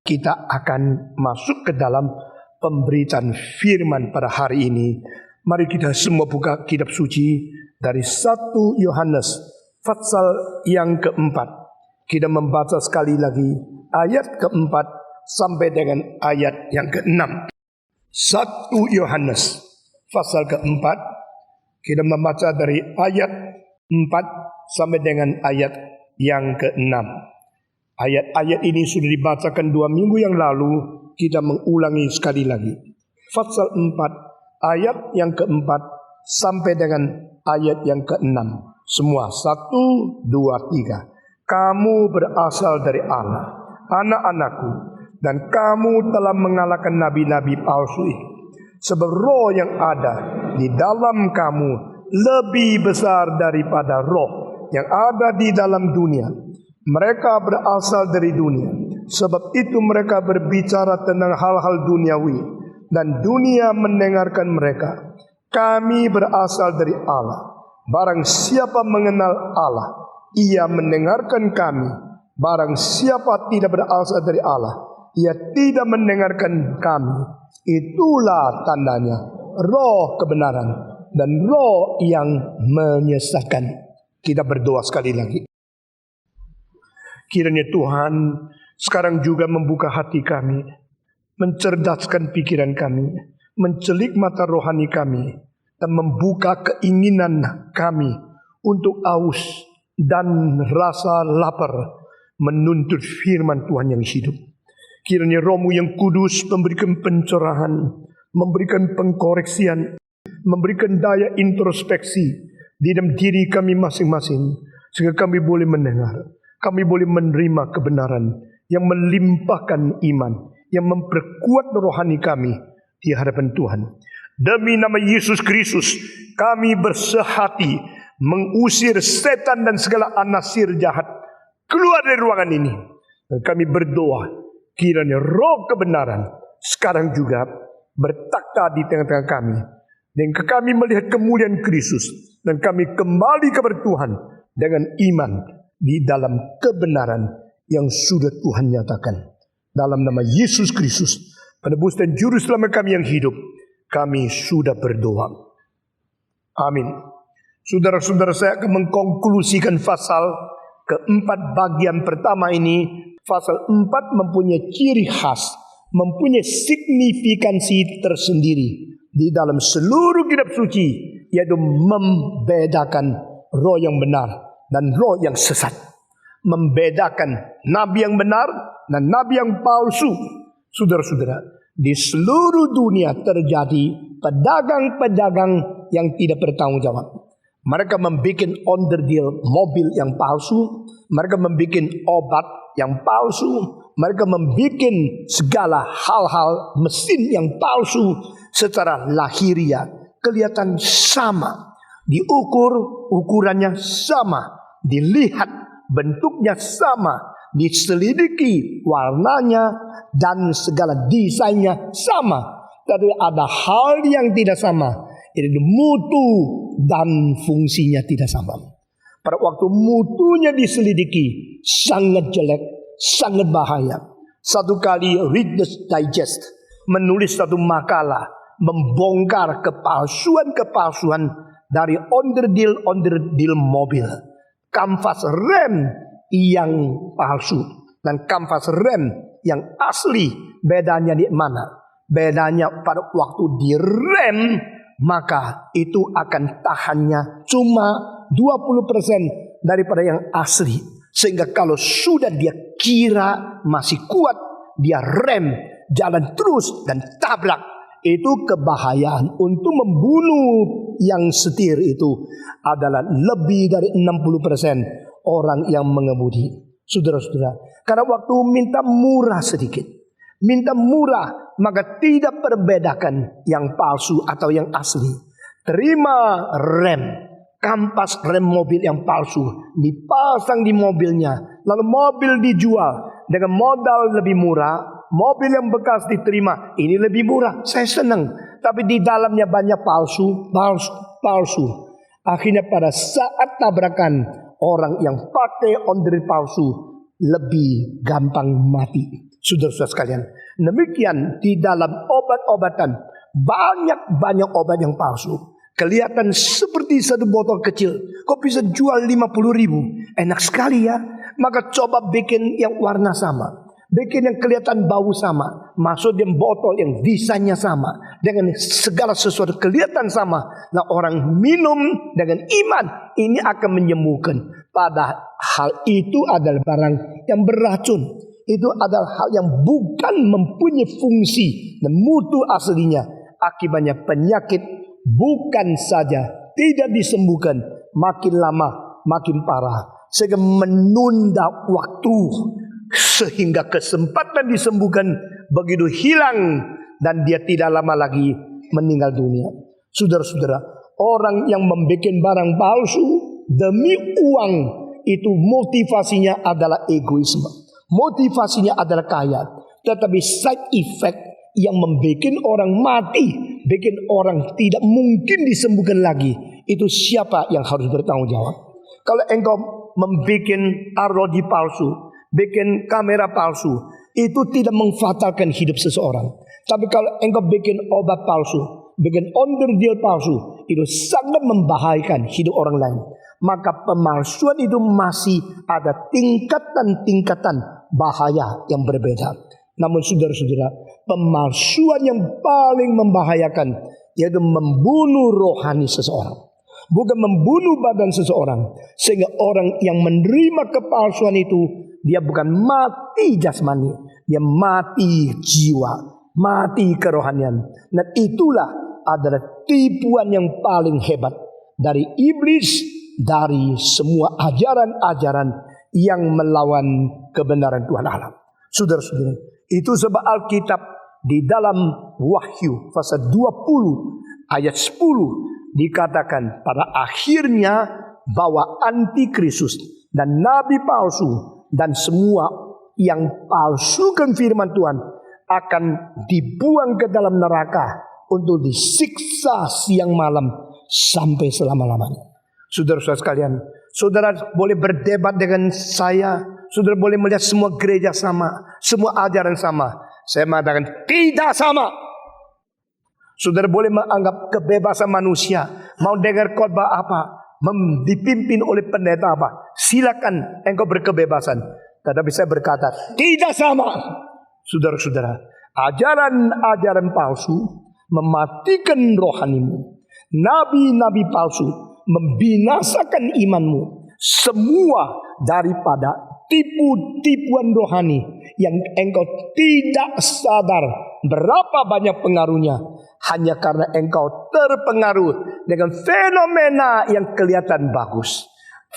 Kita akan masuk ke dalam pemberitaan firman pada hari ini. Mari kita semua buka kitab suci dari 1 Yohanes pasal yang keempat. Kita membaca sekali lagi ayat keempat sampai dengan ayat yang keenam. 1 Yohanes pasal keempat. Kita membaca dari ayat 4 sampai dengan ayat yang keenam. Ayat-ayat ini sudah dibacakan 2 minggu yang lalu. Kita mengulangi sekali lagi. Pasal 4 ayat yang keempat sampai dengan ayat yang keenam. Semua 1, 2, 3. Kamu berasal dari Allah, anak-anakku, dan kamu telah mengalahkan nabi-nabi palsu itu. Sebab roh yang ada di dalam kamu lebih besar daripada roh yang ada di dalam dunia. Mereka berasal dari dunia, sebab itu mereka berbicara tentang hal-hal duniawi, dan dunia mendengarkan mereka. Kami berasal dari Allah. Barang siapa mengenal Allah, ia mendengarkan kami. Barang siapa tidak berasal dari Allah, ia tidak mendengarkan kami. Itulah tandanya roh kebenaran dan roh yang menyesatkan. Kita berdoa sekali lagi. Kiranya Tuhan sekarang juga membuka hati kami, mencerdaskan pikiran kami, mencelik mata rohani kami, dan membuka keinginan kami untuk aus dan rasa lapar menuntut firman Tuhan yang hidup. Kiranya Roh-Mu yang kudus memberikan pencerahan, memberikan pengkoreksian, memberikan daya introspeksi di dalam diri kami masing-masing, sehingga kami boleh mendengar, kami boleh menerima kebenaran yang melimpahkan iman, yang memperkuat rohani kami di hadapan Tuhan. Demi nama Yesus Kristus, kami bersehati mengusir setan dan segala anasir jahat keluar dari ruangan ini. Dan kami berdoa, kiranya roh kebenaran sekarang juga bertakhta di tengah-tengah kami. Dan kami melihat kemuliaan Kristus, dan kami kembali kepada Tuhan dengan iman di dalam kebenaran yang sudah Tuhan nyatakan. Dalam nama Yesus Kristus, penebus dan juru selamat kami yang hidup, kami sudah berdoa. Amin. Saudara-saudara, saya akan mengkonklusikan pasal keempat bagian pertama ini. Pasal 4 mempunyai ciri khas, mempunyai signifikansi tersendiri di dalam seluruh kitab suci, yaitu membedakan roh yang benar dan roh yang sesat. Membedakan nabi yang benar dan nabi yang palsu. Saudara-saudara, di seluruh dunia terjadi pedagang-pedagang yang tidak bertanggung jawab. Mereka membuat onderdil mobil yang palsu, mereka membuat obat yang palsu, mereka membuat segala hal-hal mesin yang palsu. Secara lahiriah kelihatan sama, diukur ukurannya sama, dilihat bentuknya sama, diselidiki warnanya dan segala desainnya sama. Tapi ada hal yang tidak sama, yaitu mutu dan fungsinya tidak sama. Pada waktu mutunya diselidiki, sangat jelek, sangat bahaya. Satu kali Reader's Digest menulis satu makalah membongkar kepalsuan-kepalsuan dari onderdil mobil. Kanvas rem yang palsu dan kanvas rem yang asli, bedanya di mana? Bedanya pada waktu di rem, maka itu akan tahannya cuma 20% daripada yang asli. Sehingga kalau sudah dia kira masih kuat, dia rem, jalan terus dan tabrak. Itu kebahayaan. Untuk membunuh yang setir itu adalah lebih dari 60% orang yang mengemudi. Saudara-saudara, karena waktu minta murah sedikit, minta murah, maka tidak perbedakan yang palsu atau yang asli. Terima rem, kampas rem mobil yang palsu, dipasang di mobilnya, lalu mobil dijual dengan modal lebih murah. Mobil yang bekas diterima, ini lebih murah, saya senang. Tapi di dalamnya banyak palsu. palsu. Akhirnya pada saat tabrakan, orang yang pakai ondel palsu lebih gampang mati. Saudara-saudara sekalian, demikian di dalam obat-obatan, banyak obat yang palsu. Kelihatan seperti satu botol kecil, kok bisa jual 50.000? Enak sekali ya. Maka coba bikin yang warna sama, bikin yang kelihatan bau sama, masuk di botol yang desainnya sama, dengan segala sesuatu kelihatan sama. Nah, orang minum dengan iman, ini akan menyembuhkan. Padahal itu adalah barang yang beracun. Itu adalah hal yang bukan mempunyai fungsi dan mutu aslinya. Akibatnya penyakit bukan saja tidak disembuhkan, makin lama makin parah, sehingga menunda waktu, sehingga kesempatan disembuhkan begitu hilang dan dia tidak lama lagi meninggal dunia. Saudara-saudara, orang yang membuat barang palsu demi uang, itu motivasinya adalah egoisme, motivasinya adalah kaya. Tetapi side effect yang membuat orang mati, bikin orang tidak mungkin disembuhkan lagi, itu siapa yang harus bertanggung jawab? Kalau engkau membuat arloji palsu, bikin kamera palsu, itu tidak memfatalkan hidup seseorang. Tapi kalau engkau bikin obat palsu, bikin ondel palsu, itu sangat membahayakan hidup orang lain. Maka pemalsuan itu masih ada tingkatan-tingkatan bahaya yang berbeda. Namun saudara-saudara, pemalsuan yang paling membahayakan yaitu membunuh rohani seseorang, bukan membunuh badan seseorang. Sehingga orang yang menerima kepalsuan itu, dia bukan mati jasmani, dia mati jiwa, mati kerohanian. Dan itulah adalah tipuan yang paling hebat dari iblis, dari semua ajaran-ajaran yang melawan kebenaran Tuhan Allah. Saudara-saudara, itu sebab Alkitab di dalam Wahyu pasal 20 ayat 10 dikatakan pada akhirnya bahwa antikristus dan nabi palsu dan semua yang palsukan firman Tuhan akan dibuang ke dalam neraka untuk disiksa siang malam sampai selama-lamanya. Saudara-saudara sekalian, saudara boleh berdebat dengan saya, saudara boleh melihat semua gereja sama, semua ajaran sama. Saya mengatakan tidak sama. Saudara boleh menganggap kebebasan manusia, mau dengar khotbah apa, dipimpin oleh pendeta apa, silakan engkau berkebebasan. Tetapi saya berkata tidak sama. Saudara-saudara, ajaran-ajaran palsu mematikan rohanimu. Nabi-nabi palsu membinasakan imanmu. Semua daripada tipu-tipuan rohani yang engkau tidak sadar berapa banyak pengaruhnya, hanya karena engkau terpengaruh dengan fenomena yang kelihatan bagus,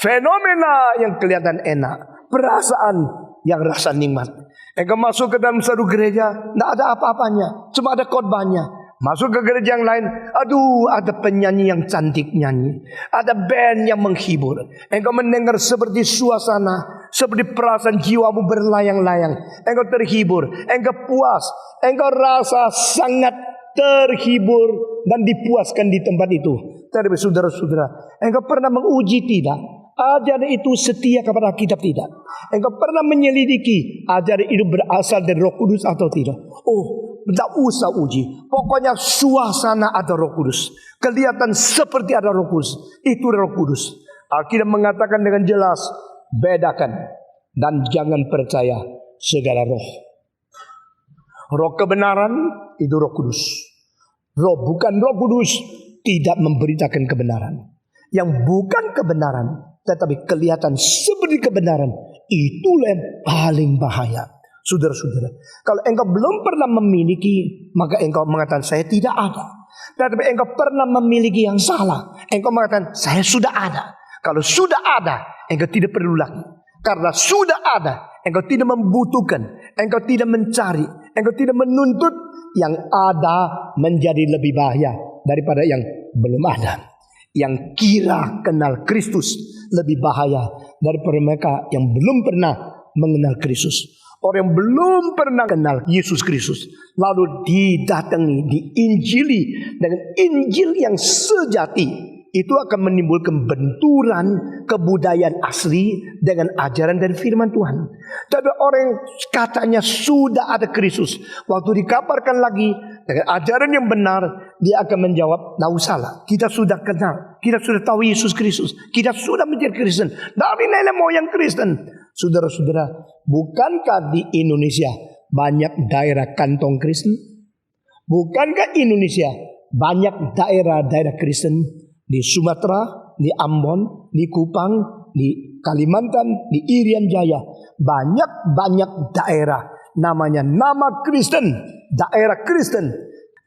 fenomena yang kelihatan enak, perasaan yang rasa nikmat. Engkau masuk ke dalam satu gereja, tidak ada apa-apanya, cuma ada khotbahnya. Masuk ke gereja yang lain, aduh, ada penyanyi yang cantik nyanyi, ada band yang menghibur. Engkau mendengar seperti suasana, seperti perasaan jiwamu berlayang-layang. Engkau terhibur, engkau puas, engkau rasa sangat terhibur dan dipuaskan di tempat itu. Tapi saudara-saudara, engkau pernah menguji tidak? Ajaran itu setia kepada Alkitab tidak? Engkau pernah menyelidiki ajaran itu berasal dari Roh Kudus atau tidak? Oh, tidak usah uji. Pokoknya suasana ada Roh Kudus, kelihatan seperti ada Roh Kudus, itu Roh Kudus. Alkitab mengatakan dengan jelas, bedakan dan jangan percaya segala roh. Roh kebenaran itu Roh Kudus. Roh bukan Roh Kudus tidak memberitakan kebenaran. Yang bukan kebenaran tetapi kelihatan seperti kebenaran, itulah yang paling bahaya. Saudara-saudara, kalau engkau belum pernah memiliki, maka engkau mengatakan saya tidak ada. Tetapi engkau pernah memiliki yang salah, engkau mengatakan saya sudah ada. Kalau sudah ada, engkau tidak perlu lagi. Karena sudah ada, engkau tidak membutuhkan, engkau tidak mencari, engkau tidak menuntut. Yang ada menjadi lebih bahaya daripada yang belum ada. Yang kira kenal Kristus lebih bahaya daripada mereka yang belum pernah mengenal Kristus. Orang yang belum pernah kenal Yesus Kristus lalu didatangi, diinjili dengan Injil yang sejati, itu akan menimbulkan benturan kebudayaan asli dengan ajaran dari firman Tuhan. Tapi orang yang katanya sudah ada Kristus, waktu dikabarkan lagi dengan ajaran yang benar, dia akan menjawab, "Tidak usahlah, kita sudah kenal, kita sudah tahu Yesus Kristus, kita sudah menjadi Kristen dari nenek moyang Kristen." Saudara-saudara, bukankah di Indonesia banyak daerah kantong Kristen? Bukankah Indonesia banyak daerah-daerah Kristen? Di Sumatera, di Ambon, di Kupang, di Kalimantan, di Irian Jaya. Banyak daerah namanya nama Kristen, daerah Kristen.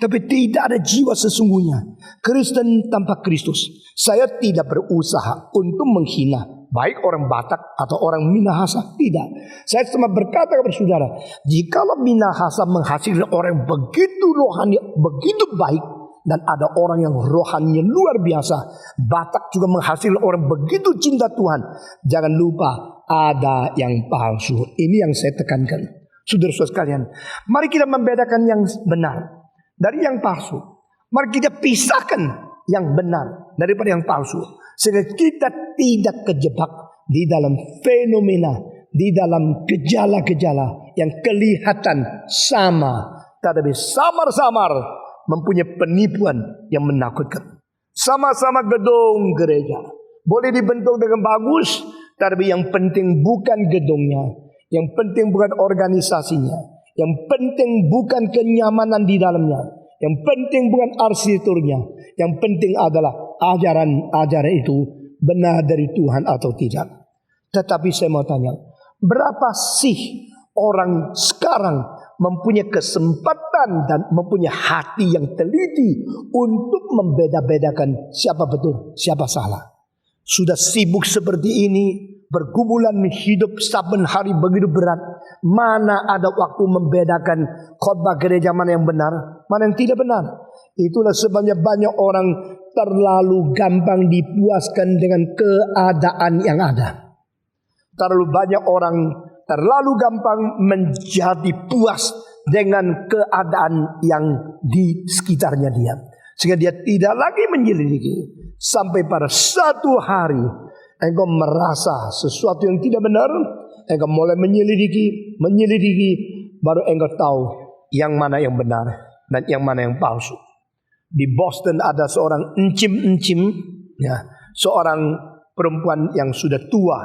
Tapi tidak ada jiwa sesungguhnya. Kristen tanpa Kristus. Saya tidak berusaha untuk menghina baik orang Batak atau orang Minahasa. Tidak. Saya cuma berkata kepada saudara, jikalau Minahasa menghasilkan orang yang begitu rohani, begitu baik, dan ada orang yang rohaninya luar biasa, Batak juga menghasilkan orang begitu cinta Tuhan, jangan lupa ada yang palsu. Ini yang saya tekankan. Saudara-saudara sekalian, mari kita membedakan yang benar dari yang palsu. Mari kita pisahkan yang benar daripada yang palsu, sehingga kita tidak kejebak di dalam fenomena, di dalam gejala-gejala yang kelihatan sama, tetapi samar-samar mempunyai penipuan yang menakutkan. Sama-sama gedung gereja boleh dibentuk dengan bagus, tapi yang penting bukan gedungnya, yang penting bukan organisasinya, yang penting bukan kenyamanan di dalamnya, yang penting bukan arsitekturnya, yang penting adalah ajaran itu benar dari Tuhan atau tidak. Tetapi saya mau tanya, berapa sih orang sekarang mempunyai kesempatan dan mempunyai hati yang teliti untuk membeda-bedakan siapa betul, siapa salah? Sudah sibuk seperti ini, bergumulan hidup saben hari begitu berat, mana ada waktu membedakan khotbah gereja mana yang benar, mana yang tidak benar. Itulah sebabnya banyak orang terlalu gampang dipuaskan dengan keadaan yang ada. Terlalu banyak orang terlalu gampang menjadi puas dengan keadaan yang di sekitarnya dia, sehingga dia tidak lagi menyelidiki. Sampai pada satu hari engkau merasa sesuatu yang tidak benar, engkau mulai menyelidiki, baru engkau tahu yang mana yang benar dan yang mana yang palsu. Di Boston ada seorang encim, ya, seorang perempuan yang sudah tua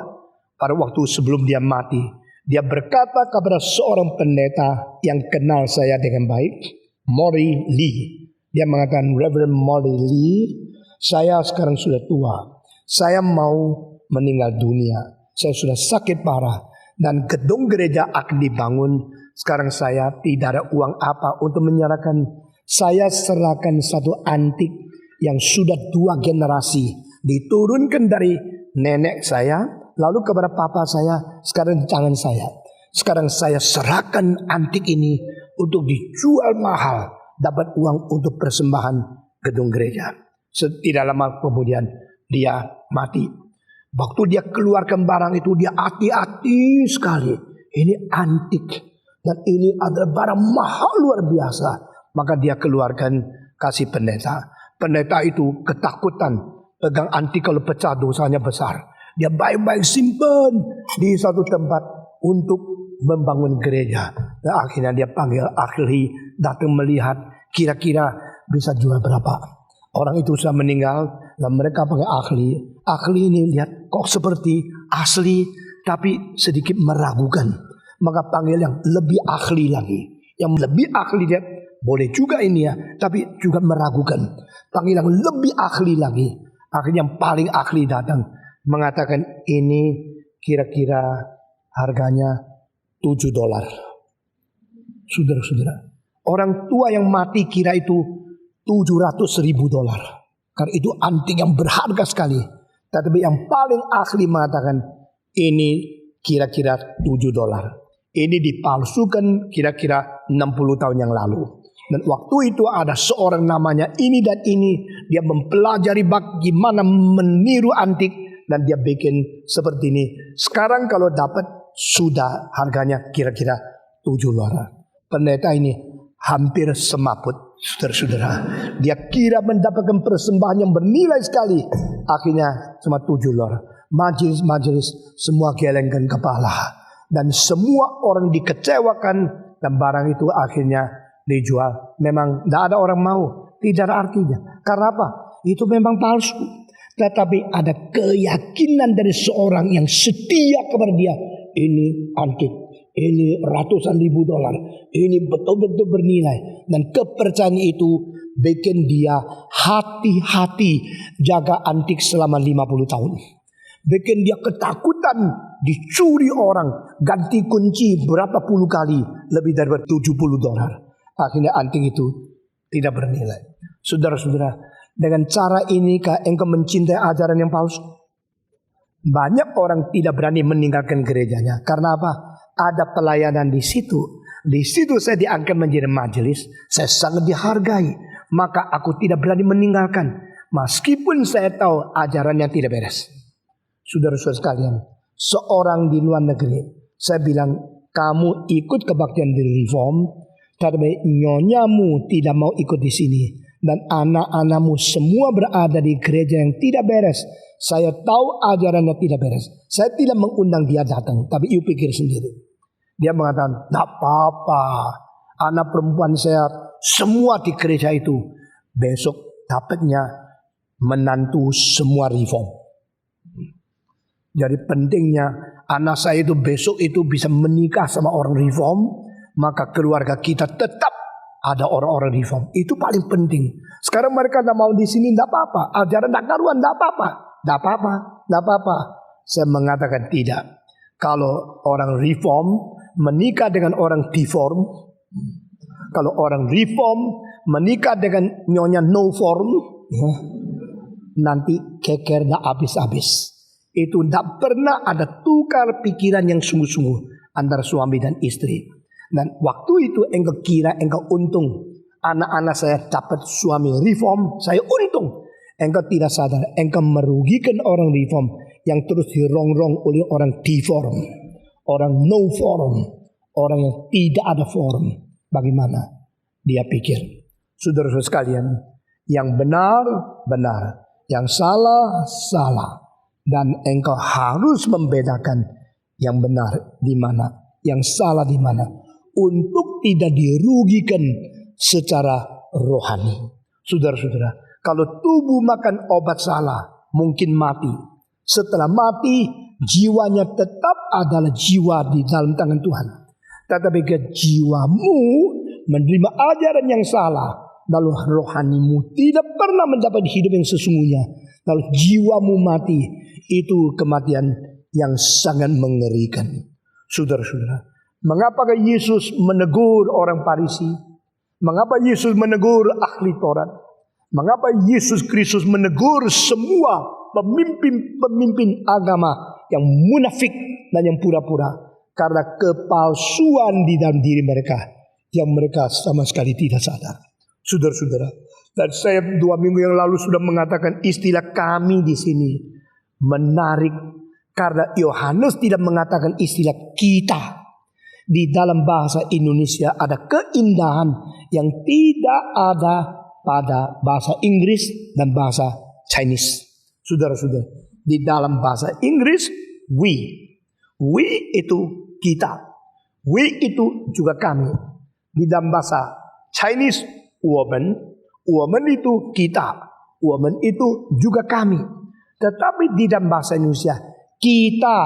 pada waktu sebelum dia mati. Dia berkata kepada seorang pendeta yang kenal saya dengan baik, Maury Lee. Dia mengatakan, "Reverend Maury Lee, saya sekarang sudah tua. Saya mau meninggal dunia. Saya sudah sakit parah. Dan gedung gereja akan dibangun. Sekarang saya tidak ada uang apa untuk menyerahkan. Saya serahkan satu antik yang sudah 2 generasi. Diturunkan dari nenek saya, lalu kepada papa saya, sekarang di tangan saya. Sekarang saya serahkan antik ini untuk dijual mahal, dapat uang untuk persembahan gedung gereja." Tidak lama kemudian dia mati. Waktu dia keluarkan barang itu, dia hati-hati sekali. Ini antik dan ini adalah barang mahal luar biasa. Maka dia keluarkan, kasih pendeta. Pendeta itu ketakutan, pegang antik kalau pecah dosanya besar. Dia baik-baik simpan di satu tempat untuk membangun gereja. Dan akhirnya dia panggil ahli datang melihat kira-kira bisa jual berapa. Orang itu sudah meninggal dan mereka panggil ahli. Ahli ini lihat kok seperti asli tapi sedikit meragukan. Maka panggil yang lebih ahli lagi. Yang lebih ahli dia boleh juga ini ya, tapi juga meragukan. Panggil yang lebih ahli lagi. Akhirnya yang paling ahli datang, mengatakan ini kira-kira harganya $7. Saudara-saudara, orang tua yang mati kira itu $700.000. Karena itu antik yang berharga sekali. Tetapi yang paling ahli mengatakan ini kira-kira $7. Ini dipalsukan kira-kira 60 tahun yang lalu. Dan waktu itu ada seorang namanya ini dan ini. Dia mempelajari bagaimana meniru antik. Dan dia bikin seperti ini. Sekarang kalau dapat sudah harganya kira-kira $7. Pendeta ini hampir semaput. Saudara-saudara, dia kira mendapatkan persembahan yang bernilai sekali. Akhirnya cuma $7. Majelis semua gelengkan kepala. Dan semua orang dikecewakan. Dan barang itu akhirnya dijual. Memang tidak ada orang mau. Tidak ada artinya. Karena apa? Itu memang palsu. Tetapi ada keyakinan dari seorang yang setia kepada dia. Ini antik. Ini ratusan ribu dolar. Ini betul-betul bernilai. Dan kepercayaan itu bikin dia hati-hati jaga antik selama 50 tahun. Bikin dia ketakutan dicuri orang. Ganti kunci berapa puluh kali. Lebih dari $70. Akhirnya antik itu tidak bernilai. Saudara-saudara, dengan cara ini engkau mencintai ajaran yang palsu? Banyak orang tidak berani meninggalkan gerejanya. Karena apa? Ada pelayanan di situ. Di situ saya diangkat menjadi majelis. Saya sangat dihargai. Maka aku tidak berani meninggalkan. Meskipun saya tahu ajarannya tidak beres. Saudara-saudara sekalian, seorang di luar negeri, saya bilang, kamu ikut kebaktian di Reform, tapi nyonyamu tidak mau ikut di sini. Dan anak-anakmu semua berada di gereja yang tidak beres. Saya tahu ajarannya tidak beres. Saya tidak mengundang dia datang, tapi you pikir sendiri. Dia mengatakan, tidak apa-apa. Anak perempuan saya semua di gereja itu. Besok dapatnya menantu semua Reform. Jadi pentingnya anak saya itu besok itu bisa menikah sama orang Reform. Maka keluarga kita tetap ada orang-orang Reform. Itu paling penting. Sekarang mereka tidak mau di sini, tidak apa-apa. Ajaran tidak karuan, tidak apa-apa. Tidak apa-apa, tidak apa-apa. Saya mengatakan tidak. Kalau orang Reform menikah dengan orang deform, kalau orang Reform menikah dengan nyonya no form, nanti keker tidak habis-habis. Itu tidak pernah ada tukar pikiran yang sungguh-sungguh antara suami dan istri. Dan waktu itu engkau kira engkau untung. Anak-anak saya dapat suami Reform, saya untung. Engkau tidak sadar, engkau merugikan orang Reform yang terus dirongrong oleh orang deform, orang no form, orang yang tidak ada form. Bagaimana dia pikir? Saudara-saudara sekalian, yang benar, benar. Yang salah, salah. Dan engkau harus membedakan yang benar di mana, yang salah di mana. Untuk tidak dirugikan secara rohani. Saudara-saudara, kalau tubuh makan obat salah, mungkin mati. Setelah mati, jiwanya tetap adalah jiwa di dalam tangan Tuhan. Tetapi ketika jiwamu menerima ajaran yang salah, lalu rohanimu tidak pernah mendapat hidup yang sesungguhnya, lalu jiwamu mati, itu kematian yang sangat mengerikan. Saudara-saudara, mengapa Yesus menegur orang Farisi? Mengapa Yesus menegur ahli Taurat? Mengapa Yesus Kristus menegur semua pemimpin agama yang munafik dan yang pura-pura? Karena kepalsuan di dalam diri mereka yang mereka sama sekali tidak sadar. Saudara-saudara, dan saya 2 minggu yang lalu sudah mengatakan istilah kami di sini menarik. Karena Yohanes tidak mengatakan istilah kita. Di dalam bahasa Indonesia ada keindahan yang tidak ada pada bahasa Inggris dan bahasa Chinese. Saudara-saudara, di dalam bahasa Inggris we itu kita, we itu juga kami. Di dalam bahasa Chinese woman itu kita, woman itu juga kami. Tetapi di dalam bahasa Indonesia kita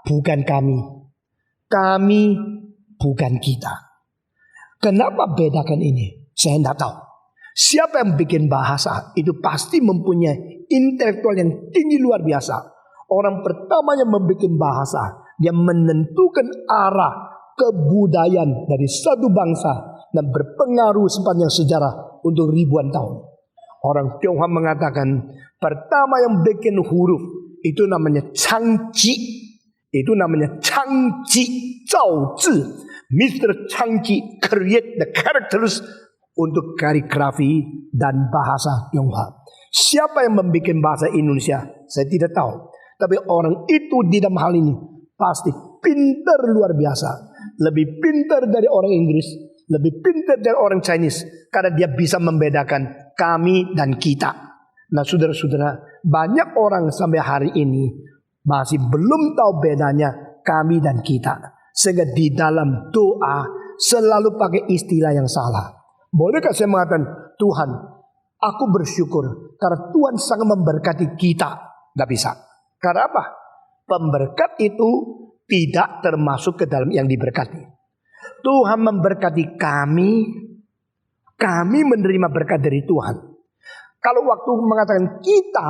bukan kami, kami bukan kita. Kenapa bedakan ini? Saya tidak tahu. Siapa yang bikin bahasa itu pasti mempunyai intelektual yang tinggi luar biasa. Orang pertama yang membuat bahasa, dia menentukan arah kebudayaan dari satu bangsa dan berpengaruh sepanjang sejarah untuk ribuan tahun. Orang Tionghoa mengatakan pertama yang bikin huruf itu namanya Changji. Itu namanya Changji Zhao Zhi. Mr. Changji create the characters untuk kaligrafi dan bahasa Tionghoa. Siapa yang membuat bahasa Indonesia? Saya tidak tahu. Tapi orang itu di dalam hal ini pasti pintar luar biasa. Lebih pintar dari orang Inggris, lebih pintar dari orang Chinese karena dia bisa membedakan kami dan kita. Nah, saudara-saudara, banyak orang sampai hari ini masih belum tahu bedanya kami dan kita. Sehingga di dalam doa selalu pakai istilah yang salah. Bolehkah saya mengatakan, Tuhan, aku bersyukur karena Tuhan sangat memberkati kita? Gak bisa. Karena apa? Pemberkat itu tidak termasuk ke dalam yang diberkati. Tuhan memberkati kami menerima berkat dari Tuhan. Kalau waktu mengatakan kita,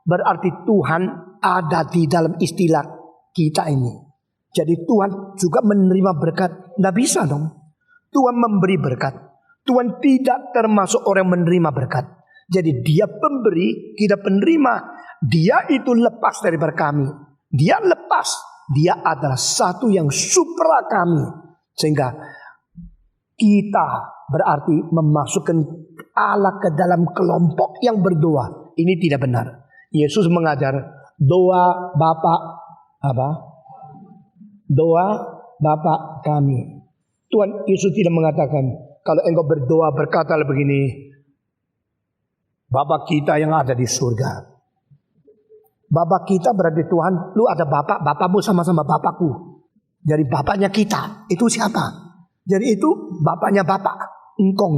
berarti Tuhan ada di dalam istilah kita ini. Jadi Tuhan juga menerima berkat. Tidak bisa dong. Tuhan memberi berkat. Tuhan tidak termasuk orang menerima berkat. Jadi dia pemberi, kita penerima. Dia itu lepas daripada kami. Dia lepas. Dia adalah satu yang supra kami. Sehingga kita berarti memasukkan Allah ke dalam kelompok yang berdoa. Ini tidak benar. Yesus mengajar doa Bapa kami. Tuhan Yesus tidak mengatakan, kalau engkau berdoa berkatalah begini, Bapa kita yang ada di surga. Bapa kita berarti Tuhan, lu ada Bapa, Bapamu sama-sama Bapakku. Jadi bapaknya kita, itu siapa? Jadi itu bapaknya Bapak, engkong.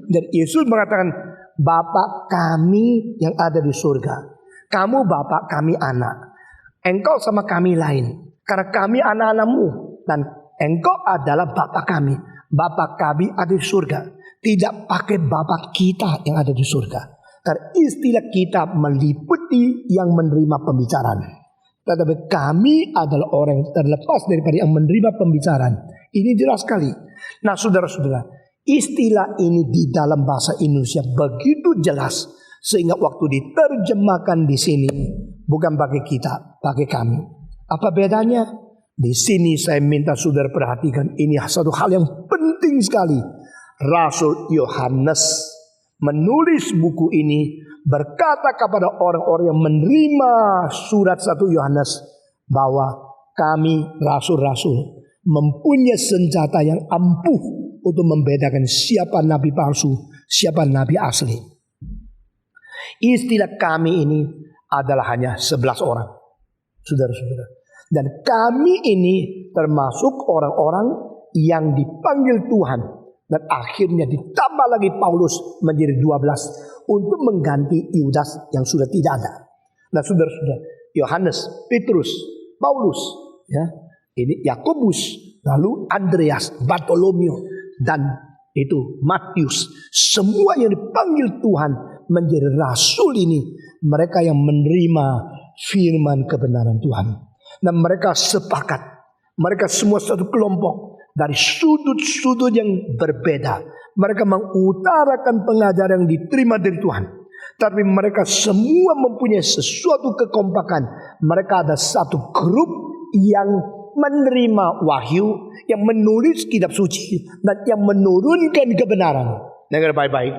Dan Yesus mengatakan, Bapa kami yang ada di surga. Kamu Bapak, kami anak. Engkau sama kami lain. Karena kami anak-anakmu. Dan engkau adalah Bapak kami. Bapak kami ada di surga. Tidak pakai Bapak kita yang ada di surga. Karena istilah kita meliputi yang menerima pembicaraan. Tetapi kami adalah orang yang terlepas daripada yang menerima pembicaraan. Ini jelas sekali. Nah, saudara-saudara, istilah ini di dalam bahasa Indonesia begitu jelas sehingga waktu diterjemahkan di sini bukan bagi kita, bagi kami. Apa bedanya? Di sini saya minta saudara perhatikan, ini satu hal yang penting sekali. Rasul Yohanes menulis buku ini berkata kepada orang-orang yang menerima surat 1 Yohanes bahwa kami rasul-rasul mempunyai senjata yang ampuh untuk membedakan siapa nabi palsu, siapa nabi asli. Istilah kami ini adalah hanya 11 orang, saudara-saudara. Dan kami ini termasuk orang-orang yang dipanggil Tuhan. Dan akhirnya ditambah lagi Paulus menjadi 12 untuk mengganti Yudas yang sudah tidak ada. Nah, saudara-saudara, Yohanes, Petrus, Paulus, ya, ini Yakobus, lalu Andreas, Bartolomeo, dan itu Matius. Semua yang dipanggil Tuhan menjadi rasul ini, mereka yang menerima firman kebenaran Tuhan. Dan mereka sepakat, mereka semua satu kelompok. Dari sudut-sudut yang berbeda, mereka mengutarakan pengajaran yang diterima dari Tuhan. Tapi mereka semua mempunyai sesuatu kekompakan. Mereka ada satu grup yang menerima wahyu, yang menulis kitab suci, dan yang menurunkan kebenaran. Dengar baik-baik.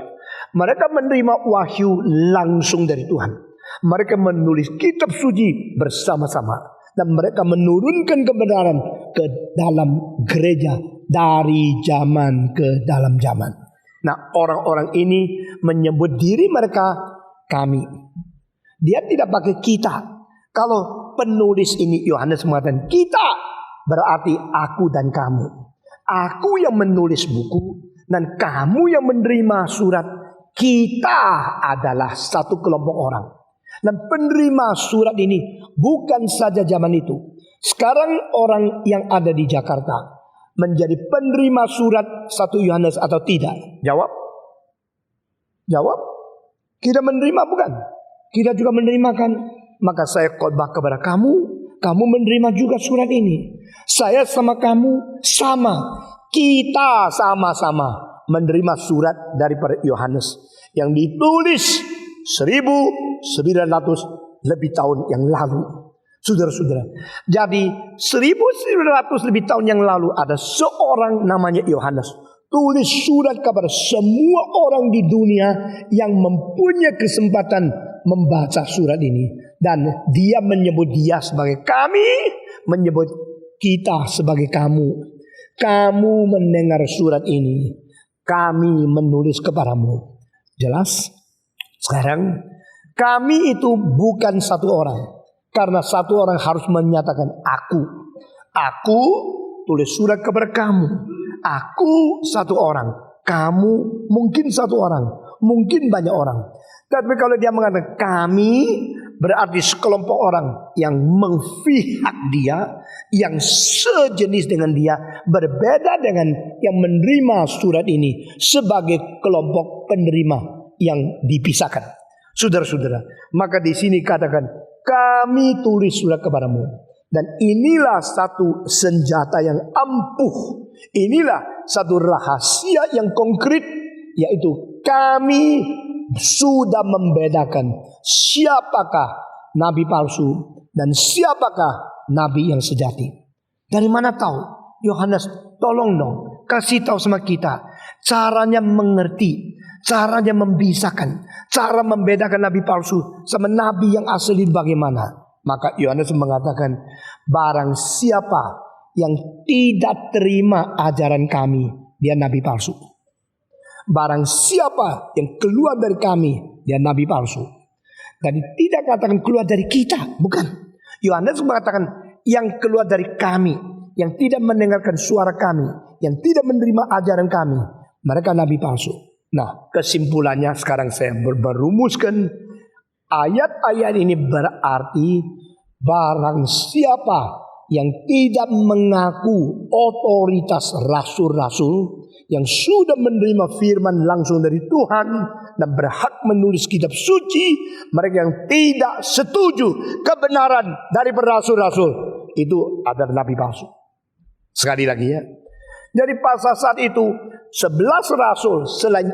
Mereka menerima wahyu langsung dari Tuhan. Mereka menulis kitab suci bersama-sama. Dan mereka menurunkan kebenaran ke dalam gereja dari zaman ke dalam zaman. Nah, orang-orang ini menyebut diri mereka kami. Dia tidak pakai kita. Kalau penulis ini Yohanes mengatakan kita, berarti aku dan kamu. Aku yang menulis buku dan kamu yang menerima surat. Kita adalah satu kelompok orang. Dan penerima surat ini bukan saja zaman itu. Sekarang orang yang ada di Jakarta menjadi penerima surat 1 Yohanes atau tidak? Jawab. Jawab. Kita menerima bukan? Kita juga menerima kan? Maka saya khotbah kepada kamu. Kamu menerima juga surat ini. Saya sama kamu sama. Kita sama-sama menerima surat daripada Yohanes yang ditulis 1900 lebih tahun yang lalu. Saudara-saudara, jadi 1900 lebih tahun yang lalu ada seorang namanya Yohanes tulis surat kepada semua orang di dunia yang mempunyai kesempatan membaca surat ini. Dan dia menyebut dia sebagai kami, menyebut kita sebagai kamu. kamu mendengar surat ini, kami menulis kepadamu. Jelas? Sekarang kami itu bukan satu orang. Karena satu orang harus menyatakan aku. Aku tulis surat kepada kamu. Aku satu orang. Kamu mungkin satu orang. Mungkin banyak orang. Tapi kalau dia mengatakan kami, berarti sekelompok orang yang memihak dia, yang sejenis dengan dia, berbeda dengan yang menerima surat ini sebagai kelompok penerima yang dipisahkan. Saudara-saudara, maka di sini katakan kami tulis surat kepadamu, dan inilah satu senjata yang ampuh, inilah satu rahasia yang konkret, yaitu kami sudah membedakan siapakah nabi palsu dan siapakah nabi yang sejati. Dari mana tahu? Yohanes, tolong dong, kasih tahu sama kita caranya mengerti, caranya membisahkan, cara membedakan nabi palsu sama nabi yang asli bagaimana. Maka Yohanes mengatakan, barang siapa yang tidak terima ajaran kami, dia nabi palsu. Barang siapa yang keluar dari kami, dia nabi palsu. Dan tidak katakan keluar dari kita, bukan. Yohanes mengatakan yang keluar dari kami, yang tidak mendengarkan suara kami, yang tidak menerima ajaran kami, mereka nabi palsu. Nah, kesimpulannya sekarang saya berumuskan ayat-ayat ini berarti barang siapa yang tidak mengaku otoritas rasul-rasul yang sudah menerima firman langsung dari Tuhan dan berhak menulis kitab suci, mereka yang tidak setuju kebenaran dari rasul-rasul, itu adalah nabi palsu. Sekali lagi ya. Jadi pada saat itu 11 rasul selain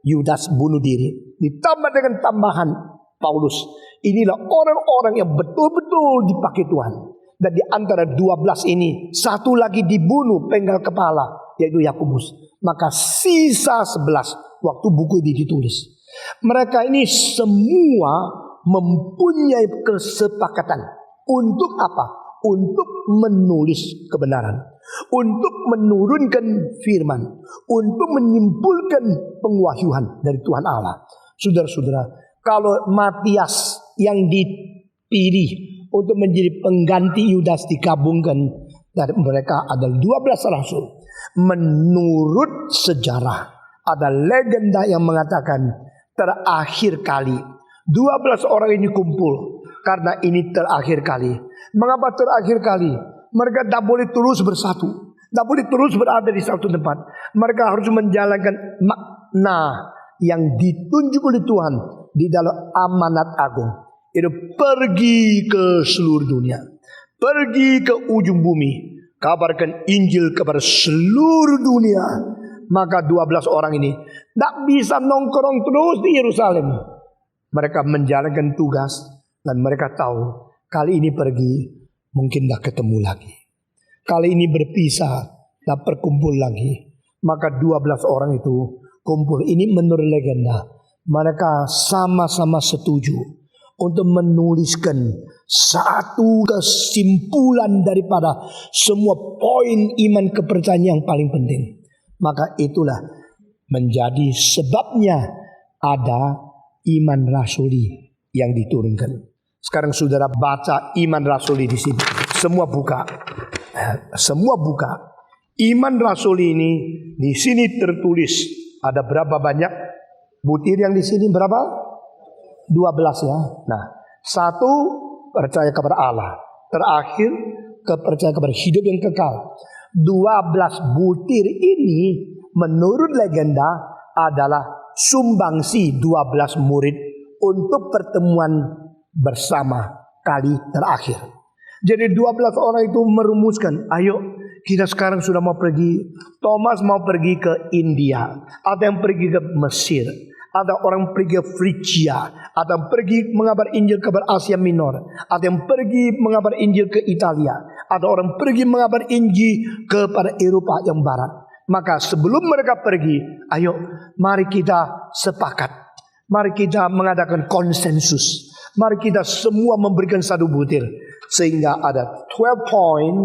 Yudas bunuh diri, ditambah dengan tambahan Paulus. Inilah orang-orang yang betul-betul dipakai Tuhan. Dan di antara 12 ini, satu lagi dibunuh penggal kepala, yaitu Yakobus. Maka sisa 11 waktu buku ini ditulis. Mereka ini semua mempunyai kesepakatan. Untuk apa? Untuk menulis kebenaran, untuk menurunkan firman, untuk menyimpulkan pengwahyuan dari Tuhan Allah. Saudara-saudara, kalau Matias yang dipilih untuk menjadi pengganti Yudas digabungkan, dari mereka adalah 12 rasul. Menurut sejarah, ada legenda yang mengatakan terakhir kali 12 orang ini kumpul karena ini terakhir kali. Mengapa terakhir kali? Mereka tidak boleh terus bersatu, tidak boleh terus berada di satu tempat. Mereka harus menjalankan makna yang ditunjuk oleh Tuhan di dalam amanat agung. Itu pergi ke seluruh dunia, pergi ke ujung bumi, kabarkan Injil kepada seluruh dunia. Maka 12 orang ini tidak bisa nongkrong terus di Yerusalem. Mereka menjalankan tugas dan mereka tahu kali ini pergi mungkin tidak ketemu lagi. Kali ini berpisah, tidak berkumpul lagi. Maka 12 orang itu kumpul. Ini menurut legenda. Mereka sama-sama setuju untuk menuliskan satu kesimpulan daripada semua poin iman kepercayaan yang paling penting. Maka itulah menjadi sebabnya ada iman rasuli yang diturunkan. Sekarang saudara baca iman rasuli di sini. Semua buka. Semua buka. Iman rasuli ini di sini tertulis ada berapa banyak butir yang di sini berapa? 12 ya. Nah, 1 percaya kepada Allah. Terakhir kepercayaan kepada hidup yang kekal. 12 butir ini menurut legenda adalah sumbangsi 12 murid untuk pertemuan bersama kali terakhir. Jadi 12 orang itu merumuskan, ayo kita sekarang sudah mau pergi. Thomas mau pergi ke India, ada yang pergi ke Mesir, ada orang pergi ke Frigia, ada yang pergi mengabar Injil ke Asia Minor, ada yang pergi mengabar Injil ke Italia, ada orang pergi mengabar Injil kepada Eropa yang barat. Maka sebelum mereka pergi, ayo mari kita sepakat, mari kita mengadakan konsensus, mari kita semua memberikan satu butir, sehingga ada 12 point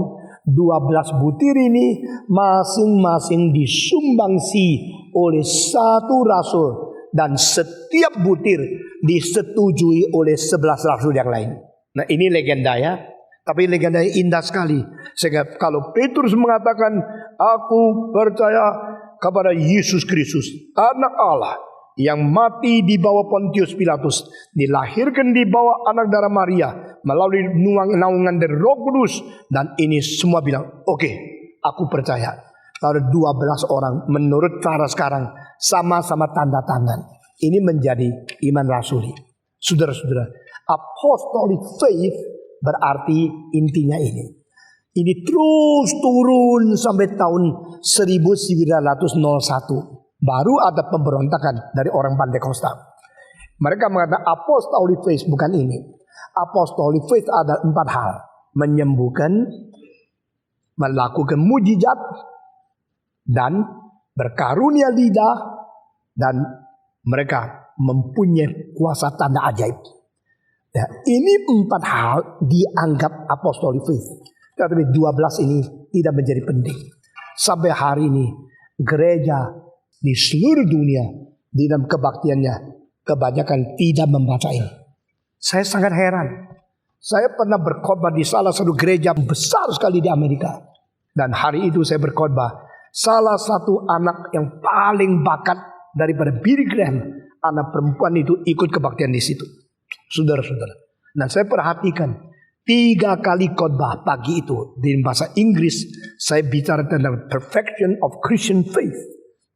12 butir ini masing-masing disumbangsi oleh satu rasul, dan setiap butir disetujui oleh 11 rasul yang lain. Nah, ini legenda ya. Tapi legendanya indah sekali. Sehingga kalau Petrus mengatakan, aku percaya kepada Yesus Kristus, anak Allah, yang mati di bawah Pontius Pilatus, dilahirkan di bawah anak darah Maria, melalui naungan dari Roh Kudus. Dan ini semua bilang, oke, aku percaya. Lalu 12 orang menurut cara sekarang sama-sama tanda tangan. Ini menjadi iman rasuli. Saudara-saudara, apostolic faith berarti intinya ini. Ini terus turun sampai tahun 1901. Baru ada pemberontakan dari orang Pantekosta. Mereka mengatakan apostolic faith bukan ini. Apostolic faith ada 4 hal. Menyembuhkan, melakukan mujizat, dan berkarunia lidah, dan mereka mempunyai kuasa tanda ajaib. Ya, ini 4 hal dianggap apostolic faith. Tetapi 12 ini tidak menjadi penting. Sampai hari ini gereja di seluruh dunia di dalam kebaktiannya kebanyakan tidak membaca ini. Saya sangat heran. Saya pernah berkhotbah di salah satu gereja besar sekali di Amerika. Dan hari itu saya berkhotbah. Salah satu anak yang paling bakat daripada Billy Graham, anak perempuan itu ikut kebaktian di situ. Saudara-saudara. Nah, saya perhatikan 3 kali khotbah pagi itu di bahasa Inggris saya bicara tentang perfection of Christian faith.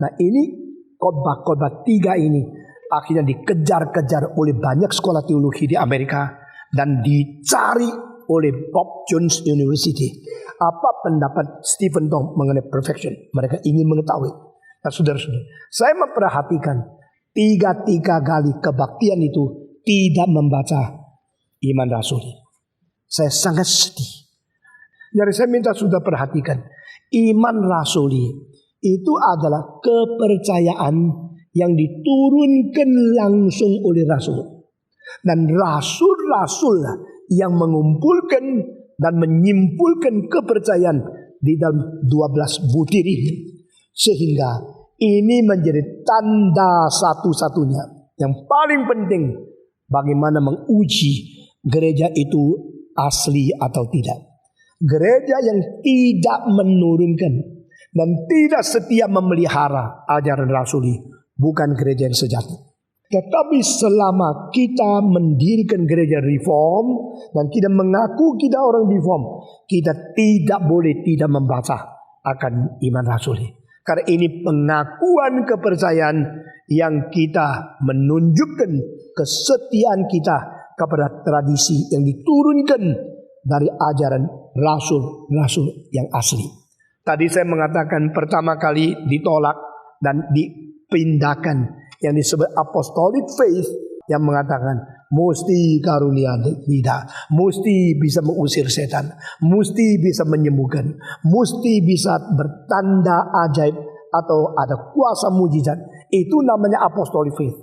Nah, ini khotbah-khotbah 3 ini akhirnya dikejar-kejar oleh banyak sekolah teologi di Amerika dan dicari oleh Bob Jones University. Apa pendapat Stephen Tong mengenai perfection? Mereka ingin mengetahui. Nah, saudara-saudara, saya memperhatikan 3 kali kebaktian itu tidak membaca iman rasuli. Saya sangat sedih. Jadi saya minta saudara perhatikan, iman rasuli itu adalah kepercayaan yang diturunkan langsung oleh rasul. Dan rasul-rasul yang mengumpulkan dan menyimpulkan kepercayaan di dalam 12 butir ini. Sehingga ini menjadi tanda satu-satunya yang paling penting bagaimana menguji gereja itu asli atau tidak. Gereja yang tidak menurunkan dan tidak setia memelihara ajaran rasuli bukan gereja yang sejati. Tetapi selama kita mendirikan gereja reform dan kita mengaku kita orang reform, kita tidak boleh tidak membaca akan iman rasuli. Karena ini pengakuan kepercayaan yang kita menunjukkan kesetiaan kita kepada tradisi yang diturunkan dari ajaran rasul-rasul yang asli. Tadi saya mengatakan pertama kali ditolak dan dipindahkan yang disebut apostolic faith yang mengatakan mesti karunia lidah, mesti bisa mengusir setan, mesti bisa menyembuhkan, mesti bisa bertanda ajaib atau ada kuasa mujizat. Itu namanya apostolic faith.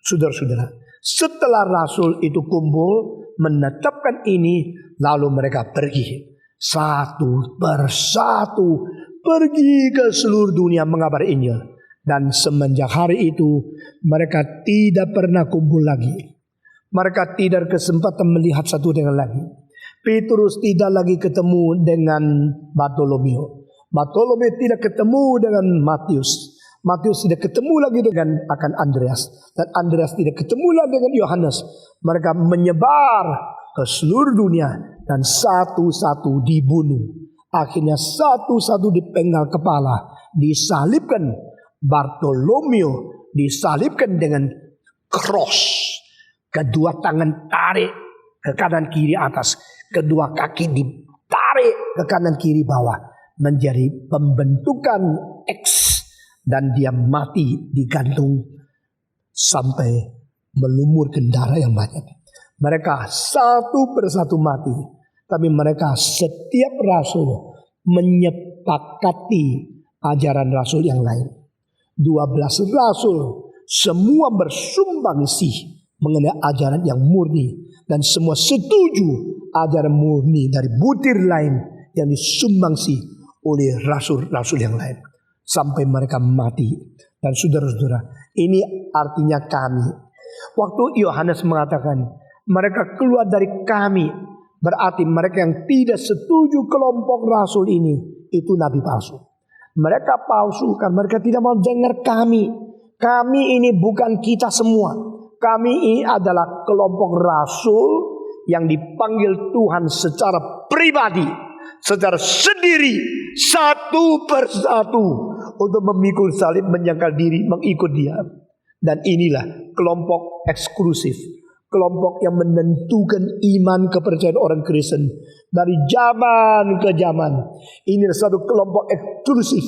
Saudara-saudara, setelah rasul itu kumpul menetapkan ini, lalu mereka pergi satu persatu pergi ke seluruh dunia mengabari Injil. Dan semenjak hari itu mereka tidak pernah kumpul lagi. Mereka tidak kesempatan melihat satu dengan lagi. Petrus tidak lagi ketemu dengan Bartolomeo. Bartolomeo tidak ketemu dengan Matius. Matius tidak ketemu lagi dengan akan Andreas. Dan Andreas tidak ketemu lagi dengan Yohanes. Mereka menyebar ke seluruh dunia. Dan satu-satu dibunuh. Akhirnya satu-satu dipenggal kepala. Disalibkan. Bartolomeo disalibkan dengan cross. Kedua tangan tarik ke kanan kiri atas. Kedua kaki ditarik ke kanan kiri bawah. Menjadi pembentukan X. Dan dia mati digantung sampai melumurkan darah yang banyak. Mereka satu persatu mati. Tapi mereka setiap rasul menyepakati ajaran rasul yang lain. 12 rasul semua bersumbangsi mengenai ajaran yang murni. Dan semua setuju ajaran murni dari butir lain yang disumbangsi oleh rasul-rasul yang lain sampai mereka mati. Dan saudara-saudara, ini artinya kami. Waktu Yohanes mengatakan mereka keluar dari kami, berarti mereka yang tidak setuju kelompok rasul ini itu nabi palsu. Mereka palsu karena mereka tidak mau dengar kami. Kami ini bukan kita semua. Kami ini adalah kelompok rasul yang dipanggil Tuhan secara pribadi, secara sendiri, satu persatu untuk memikul salib, menyangkal diri, mengikut Dia. Dan inilah kelompok eksklusif, kelompok yang menentukan iman kepercayaan orang Kristen dari zaman ke zaman. Ini satu kelompok eksklusif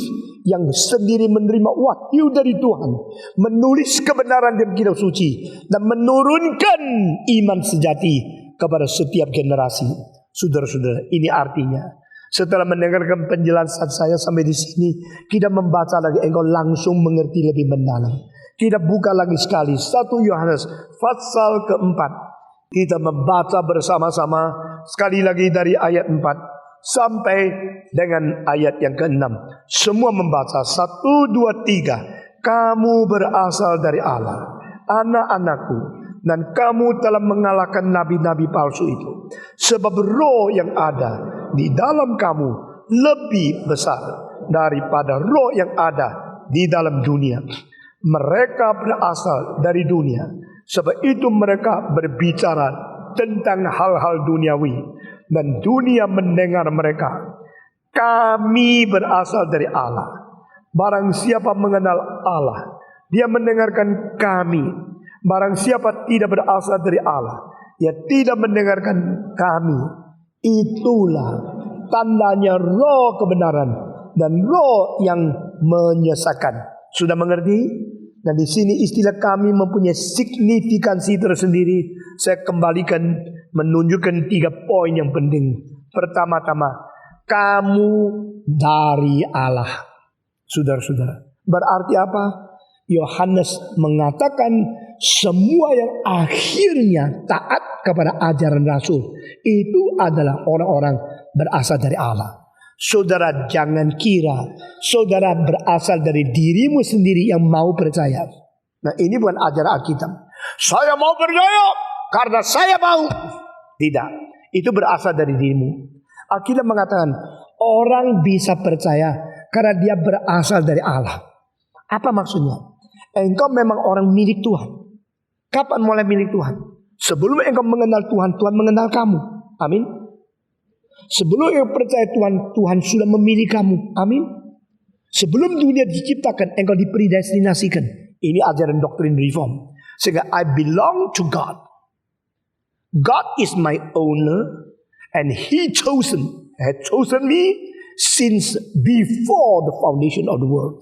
yang sendiri menerima wahyu dari Tuhan, menulis kebenaran dalam kitab suci, dan menurunkan iman sejati kepada setiap generasi. Saudara-saudara, ini artinya setelah mendengarkan penjelasan saya sampai di sini, kita membaca lagi, engkau langsung mengerti lebih mendalam. Kita buka lagi sekali 1 Yohanes pasal keempat. Kita membaca bersama-sama sekali lagi dari ayat 4 sampai dengan ayat yang ke-6. Semua membaca 1, 2, 3. Kamu berasal dari Allah, anak-anakku, dan kamu telah mengalahkan nabi-nabi palsu itu. Sebab roh yang ada di dalam kamu lebih besar daripada roh yang ada di dalam dunia. Mereka berasal dari dunia, sebab itu mereka berbicara tentang hal-hal duniawi, dan dunia mendengar mereka. Kami berasal dari Allah. Barang siapa mengenal Allah, dia mendengarkan kami. Barang siapa tidak berasal dari Allah, dia tidak mendengarkan kami. Itulah tandanya roh kebenaran dan roh yang menyesatkan. Sudah mengerti? Dan di sini istilah kami mempunyai signifikansi tersendiri. Saya kembalikan menunjukkan 3 poin yang penting. Pertama-tama, kamu dari Allah. Saudara-saudara, berarti apa? Yohanes mengatakan semua yang akhirnya taat kepada ajaran Rasul itu adalah orang-orang berasal dari Allah. Saudara jangan kira saudara berasal dari dirimu sendiri yang mau percaya. Nah, ini bukan ajaran Alkitab. Saya mau percaya karena saya mau. Tidak, itu berasal dari dirimu. Alkitab mengatakan orang bisa percaya karena dia berasal dari Allah. Apa maksudnya? Engkau memang orang milik Tuhan. Kapan mulai milik Tuhan? Sebelum engkau mengenal Tuhan, Tuhan mengenal kamu. Amin. Sebelum engkau percaya Tuhan, Tuhan sudah memilih kamu. Amin. Sebelum dunia diciptakan, engkau dipredestinasikan. Ini ajaran doktrin reform. Sehingga I belong to God. God is my owner, and He had chosen me since before the foundation of the world.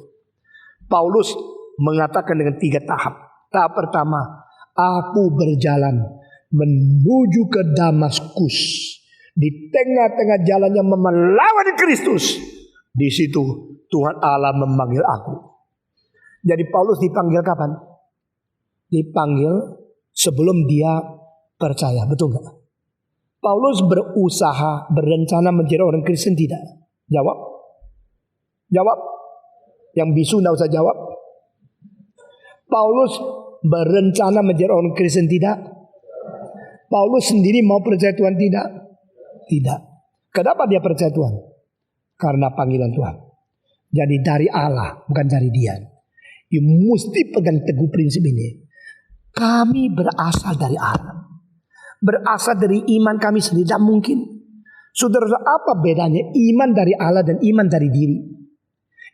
Paulus mengatakan dengan 3 tahap. Tahap pertama, aku berjalan menuju ke Damaskus. Di tengah-tengah jalan yang melawan Kristus. Di situ Tuhan Allah memanggil aku. Jadi Paulus dipanggil kapan? Dipanggil sebelum dia percaya. Betul nggak? Paulus berusaha, berencana menjadi orang Kristen tidak? Jawab. Jawab. Yang bisu tidak usah jawab. Paulus berencana menjadi orang Kristen tidak? Paulus sendiri mau percaya Tuhan tidak? Tidak. Kenapa dia percaya Tuhan? Karena panggilan Tuhan. Jadi dari Allah, bukan dari dia. You mesti pegang teguh prinsip ini. Kami berasal dari Allah. Berasal dari iman kami sendiri. Tidak mungkin. Saudara, apa bedanya iman dari Allah dan iman dari diri?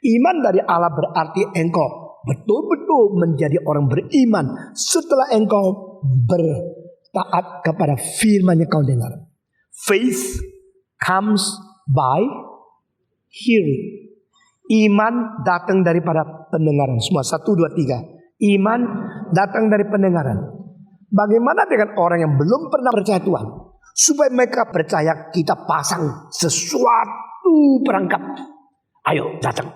Iman dari Allah berarti engkau betul-betul menjadi orang beriman setelah engkau bertaat kepada firman yang kau dengar. Faith comes by hearing. Iman datang daripada pendengaran. Semua 1, 2, 3. Iman datang dari pendengaran. Bagaimana dengan orang yang belum pernah percaya Tuhan? Supaya mereka percaya, kita pasang sesuatu perangkap. Ayo datang.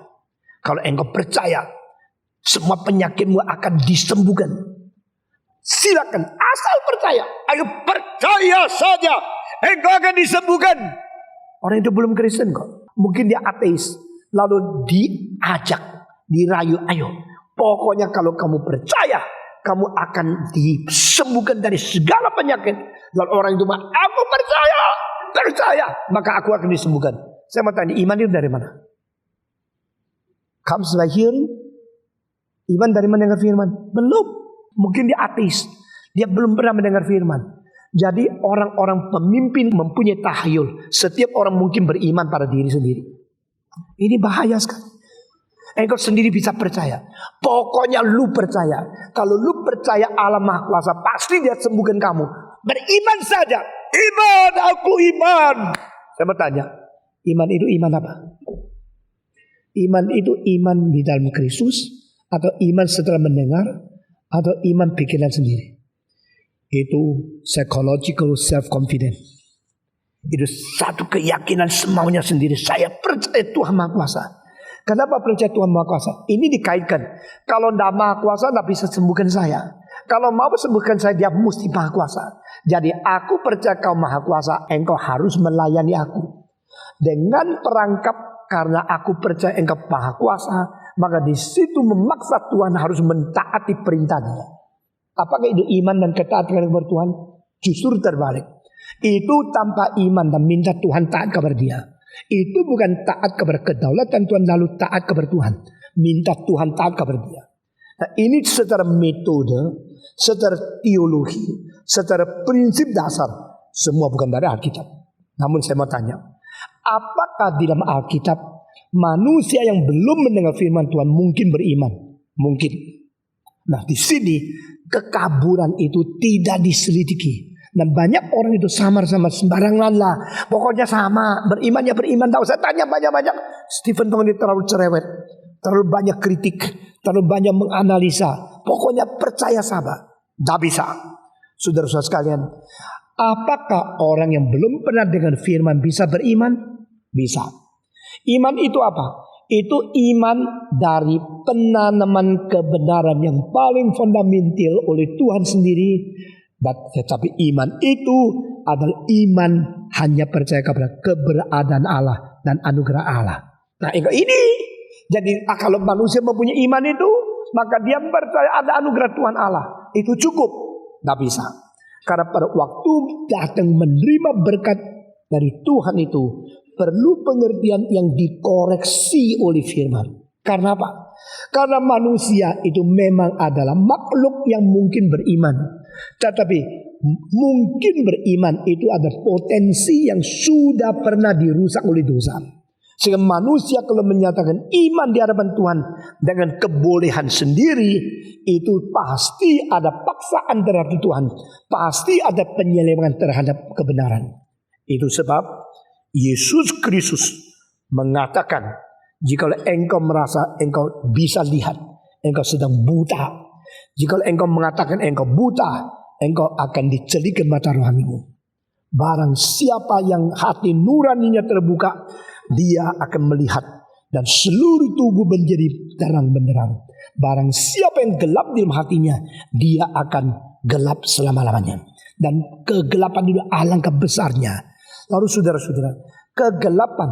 Kalau engkau percaya, semua penyakitmu akan disembuhkan. Silakan, asal percaya. Ayo percaya saja, engkau akan disembuhkan. Orang itu belum Kristen kok. Mungkin dia ateis. Lalu diajak, dirayu, ayo. Pokoknya kalau kamu percaya, kamu akan disembuhkan dari segala penyakit. Lalu orang itu mah, aku percaya, maka aku akan disembuhkan. Saya mau tanya, iman itu dari mana? Comes by hearing. Iman dari mendengar firman? Belum. Mungkin dia ateis. Dia belum pernah mendengar firman. Jadi orang-orang pemimpin mempunyai tahayul. Setiap orang mungkin beriman pada diri sendiri. Ini bahaya sekali. Engkau sendiri bisa percaya. Pokoknya lu percaya. Kalau lu percaya Allah Maha Kuasa, pasti dia sembuhkan kamu. Beriman saja. Iman, aku iman. Saya bertanya, iman itu iman apa? Iman itu iman di dalam Kristus, atau iman setelah mendengar, atau iman pikiran sendiri? Itu psychological self-confidence. Itu satu keyakinan semaunya sendiri. Saya percaya Tuhan Maha Kuasa. Kenapa percaya Tuhan Maha Kuasa? Ini dikaitkan. Kalau tidak Maha Kuasa, tidak bisa sembuhkan saya. Kalau mau sembuhkan saya, dia mesti Maha Kuasa. Jadi aku percaya kau Maha Kuasa, engkau harus melayani aku. Dengan perangkap karena aku percaya engkau Maha Kuasa, maka di situ memaksa Tuhan harus mentaati perintahnya. Apakah itu iman dan ketaatan kepada Tuhan? Justru terbalik. Itu tanpa iman dan minta Tuhan taat kepada dia. Itu bukan taat kepada kedaulatan Tuhan lalu taat kepada Tuhan. Minta Tuhan taat kepada dia. Nah, ini secara metode, secara teologi, secara prinsip dasar, semua bukan dari Alkitab. Namun saya mau tanya, apakah di dalam Alkitab manusia yang belum mendengar firman Tuhan mungkin beriman? Mungkin. Nah, di sini kekaburan itu tidak diselidiki. Dan banyak orang itu samar-samar sembarangan lah. Pokoknya sama, beriman ya beriman. Tak usah tanya banyak-banyak. Stephen Tong ini terlalu cerewet, terlalu banyak kritik, terlalu banyak menganalisa. Pokoknya percaya sabar. Tak bisa. Saudara-saudara sekalian, apakah orang yang belum pernah dengar firman bisa beriman? Bisa. Iman itu apa? Itu iman dari penanaman kebenaran yang paling fundamental oleh Tuhan sendiri. Tetapi iman itu adalah iman hanya percaya kepada keberadaan Allah dan anugerah Allah. Nah ini. Jadi kalau manusia mempunyai iman itu, maka dia percaya ada anugerah Tuhan Allah. Itu cukup. Tidak bisa. Karena pada waktu datang menerima berkat dari Tuhan itu, perlu pengertian yang dikoreksi oleh firman. Karena apa? Karena manusia itu memang adalah makhluk yang mungkin beriman. Tetapi mungkin beriman itu ada potensi yang sudah pernah dirusak oleh dosa. Sehingga manusia kalau menyatakan iman di hadapan Tuhan dengan kebolehan sendiri, itu pasti ada paksaan terhadap Tuhan. Pasti ada penyelewengan terhadap kebenaran. Itu sebab Yesus Kristus mengatakan, jika engkau merasa engkau bisa lihat, engkau sedang buta. Jika engkau mengatakan engkau buta, engkau akan dicelikkan mata rohanimu. Barang siapa yang hati nuraninya terbuka, dia akan melihat dan seluruh tubuh menjadi terang benderang. Barang siapa yang gelap di dalam hatinya, dia akan gelap selama-lamanya. Dan kegelapan itu alangkah besarnya. Lalu saudara-saudara, kegelapan,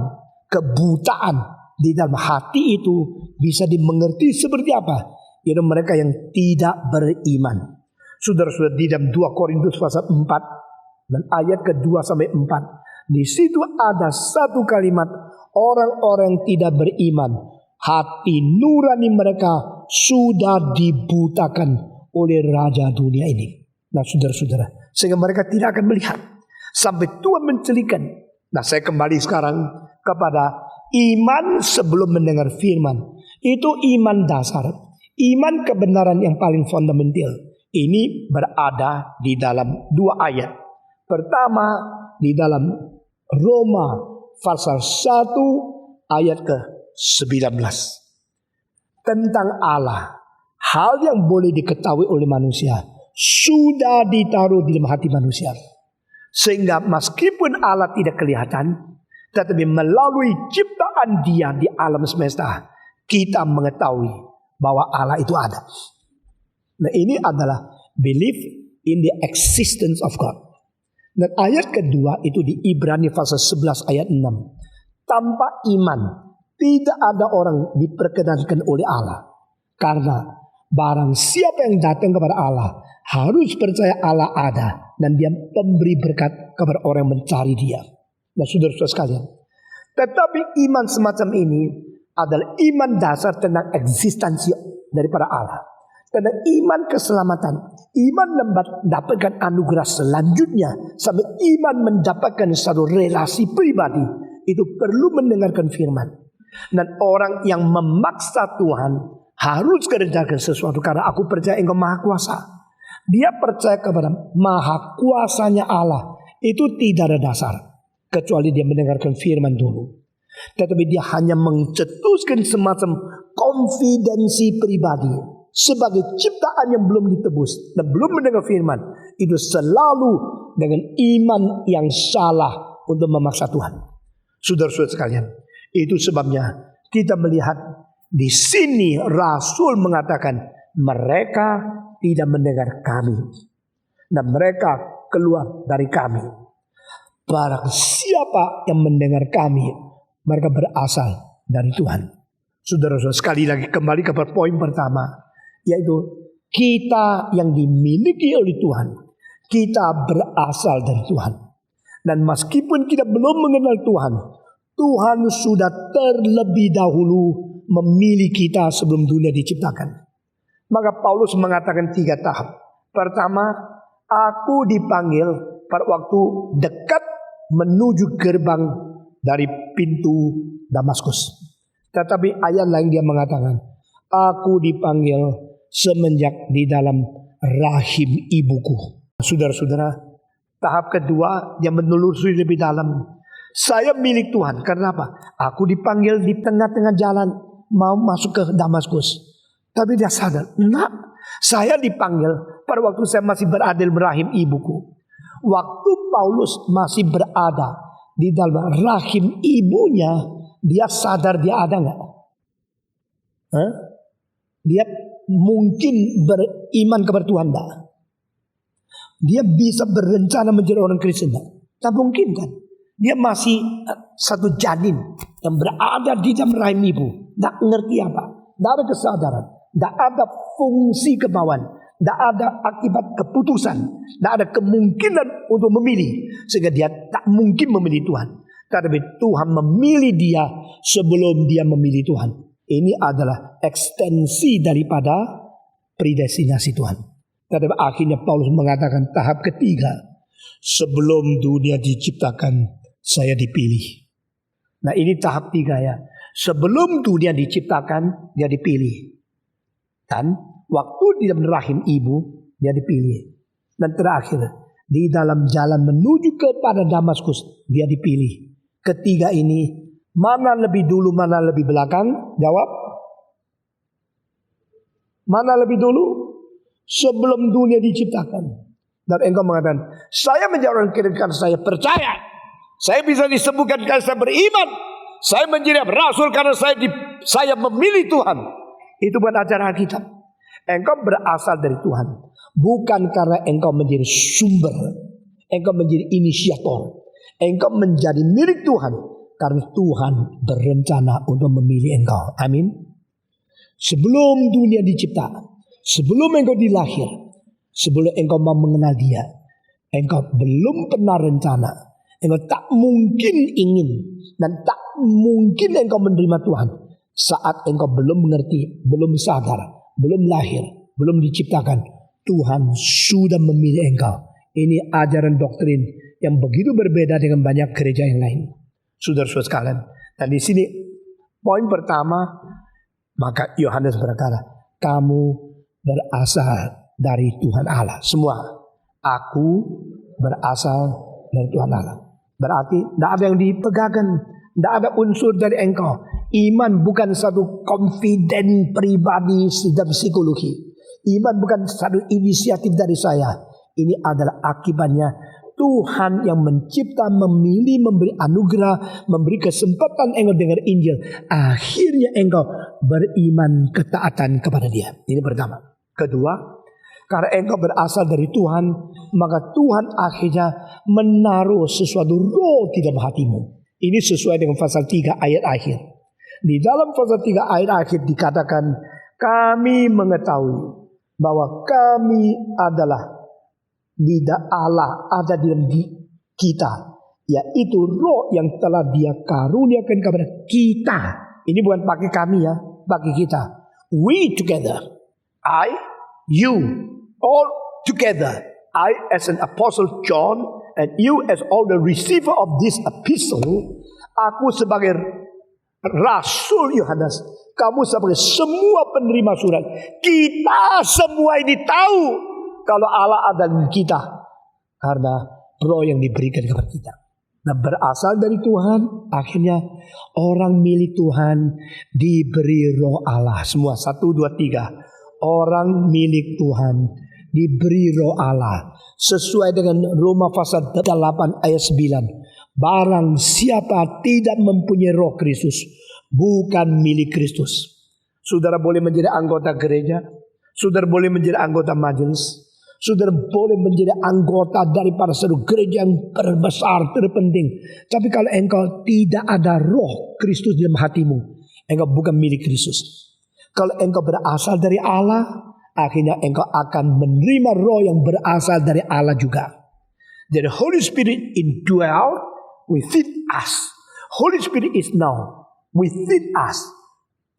kebutaan di dalam hati itu bisa dimengerti seperti apa? Yaitu mereka yang tidak beriman. Saudara-saudara, di dalam 2 Korintus pasal 4 dan ayat ke-2 sampai 4, di situ ada satu kalimat, orang-orang yang tidak beriman, hati nurani mereka sudah dibutakan oleh raja dunia ini. Nah saudara-saudara, sehingga mereka tidak akan melihat sampai Tuhan mencelikan. Nah saya kembali sekarang kepada iman sebelum mendengar firman. Itu iman dasar, iman kebenaran yang paling fundamental. Ini berada di dalam 2 ayat. Pertama di dalam Roma pasal 1 ayat ke-19. Tentang Allah, hal yang boleh diketahui oleh manusia sudah ditaruh di dalam hati manusia. Sehingga meskipun Allah tidak kelihatan, tetapi melalui ciptaan Dia di alam semesta, kita mengetahui bahwa Allah itu ada. Nah ini adalah belief in the existence of God. Dan ayat kedua itu di Ibrani pasal 11 ayat 6. Tanpa iman tidak ada orang diperkenankan oleh Allah. Karena barang siapa yang datang kepada Allah harus percaya Allah ada dan dia pemberi berkat kepada orang yang mencari dia. Nah, saudara-saudara sekalian, tetapi iman semacam ini adalah iman dasar tentang eksistensi daripada Allah. Tentang iman keselamatan, iman mendapatkan anugerah selanjutnya, sampai iman mendapatkan satu relasi pribadi, itu perlu mendengarkan firman. Dan orang yang memaksa Tuhan harus kerjakan sesuatu karena aku percaya Engkau Maha Kuasa. Dia percaya kepada Maha Kuasanya Allah, itu tidak ada dasar kecuali dia mendengarkan firman dulu. Tetapi dia hanya mencetuskan semacam konfidensi pribadi. Sebagai ciptaan yang belum ditebus dan belum mendengar firman, itu selalu dengan iman yang salah untuk memaksa Tuhan. Saudara-saudara sekalian, itu sebabnya kita melihat di sini Rasul mengatakan mereka tidak mendengar kami dan mereka keluar dari kami. Barang siapa yang mendengar kami, mereka berasal dari Tuhan. Saudara-saudara, sekali lagi kembali kepada poin pertama, yaitu kita yang dimiliki oleh Tuhan, kita berasal dari Tuhan. Dan meskipun kita belum mengenal Tuhan, Tuhan sudah terlebih dahulu memilih kita sebelum dunia diciptakan. Maka Paulus mengatakan 3 tahap. Pertama, aku dipanggil pada waktu dekat menuju gerbang dari pintu Damaskus. Tetapi ayat lain dia mengatakan, aku dipanggil semenjak di dalam rahim ibuku. Saudara-saudara, tahap kedua yang menelusuri lebih dalam. Saya milik Tuhan. Karena apa? Aku dipanggil di tengah-tengah jalan mau masuk ke Damaskus. Tapi dia sadar, saya dipanggil pada waktu saya masih berada di rahim ibuku. Waktu Paulus masih berada di dalam rahim ibunya, dia sadar dia ada nggak? Dia mungkin beriman kepada Tuhan enggak? Dia bisa berencana menjadi orang Kristen enggak? Tak mungkin kan? Dia masih satu janin yang berada di dalam rahim ibu. Enggak ngerti apa. Enggak ada kesadaran. Enggak ada fungsi kemauan. Enggak ada akibat keputusan. Enggak ada kemungkinan untuk memilih. Sehingga dia tak mungkin memilih Tuhan. Tetapi Tuhan memilih dia sebelum dia memilih Tuhan. Ini adalah ekstensi daripada predestinasi Tuhan. Tetapi akhirnya Paulus mengatakan tahap ketiga. Sebelum dunia diciptakan, saya dipilih. Nah, ini tahap 3 ya. Sebelum dunia diciptakan, dia dipilih. Dan waktu di dalam rahim ibu, dia dipilih. Dan terakhir, di dalam jalan menuju kepada Damaskus, dia dipilih. Ketiga ini, mana lebih dulu, mana lebih belakang? Jawab. Mana lebih dulu? Sebelum dunia diciptakan. Dan engkau mengatakan, saya menjadi orang Kristen karena saya percaya. Saya bisa disembuhkan karena saya beriman. Saya menjadi rasul karena saya memilih Tuhan. Itu bukan ajaran Alkitab. Engkau berasal dari Tuhan. Bukan karena engkau menjadi sumber. Engkau menjadi inisiator. Engkau menjadi milik Tuhan. Karena Tuhan berencana untuk memilih engkau. Amin. Sebelum dunia dicipta, sebelum engkau dilahir, sebelum engkau mau mengenal dia, engkau belum pernah rencana. Engkau tak mungkin ingin dan tak mungkin engkau menerima Tuhan saat engkau belum mengerti, belum sadar, belum lahir, belum diciptakan. Tuhan sudah memilih engkau. Ini ajaran doktrin yang begitu berbeda dengan banyak gereja yang lain. Saudara-saudara sekalian, dan di sini poin pertama, maka Yohanes berkata, kamu berasal dari Tuhan Allah. Semua, aku berasal dari Tuhan Allah. Berarti tidak ada yang dipegangkan, tidak ada unsur dari engkau. Iman bukan satu confident pribadi dalam psikologi. Iman bukan satu inisiatif dari saya. Ini adalah akibatnya Tuhan yang mencipta, memilih, memberi anugerah, memberi kesempatan engkau dengar Injil. Akhirnya engkau beriman ketaatan kepada dia. Ini pertama. Kedua, Karena engkau berasal dari Tuhan, maka Tuhan akhirnya menaruh sesuatu roh di dalam hatimu. Ini sesuai dengan pasal 3 ayat akhir. Di dalam pasal 3 ayat akhir dikatakan, kami mengetahui bahwa kami adalah lidah Allah ada di dalam kita, yaitu roh yang telah Dia karuniakan kepada kita. Ini bukan pakai kami ya, bagi kita. We together, I, you, all together. I as an apostle John and you as all the receiver of this epistle. Aku sebagai Rasul Yohanes, kamu sebagai semua penerima surat. Kita semua ini tahu kalau Allah ada di kita karena roh yang diberikan kepada kita. Nah, berasal dari Tuhan, akhirnya orang milik Tuhan diberi roh Allah. Semua 1, 2, 3. Orang milik Tuhan diberi roh Allah. Sesuai dengan Roma pasal 8 ayat 9. Barang siapa tidak mempunyai roh Kristus, bukan milik Kristus. Saudara boleh menjadi anggota gereja, saudara boleh menjadi anggota majelis, saudara boleh menjadi anggota daripada seluruh gereja yang terbesar, terpenting. Tapi kalau engkau tidak ada roh Kristus dalam hatimu, engkau bukan milik Kristus. Kalau engkau berasal dari Allah, akhirnya engkau akan menerima roh yang berasal dari Allah juga. The Holy Spirit indwell within us. Holy Spirit is now within us,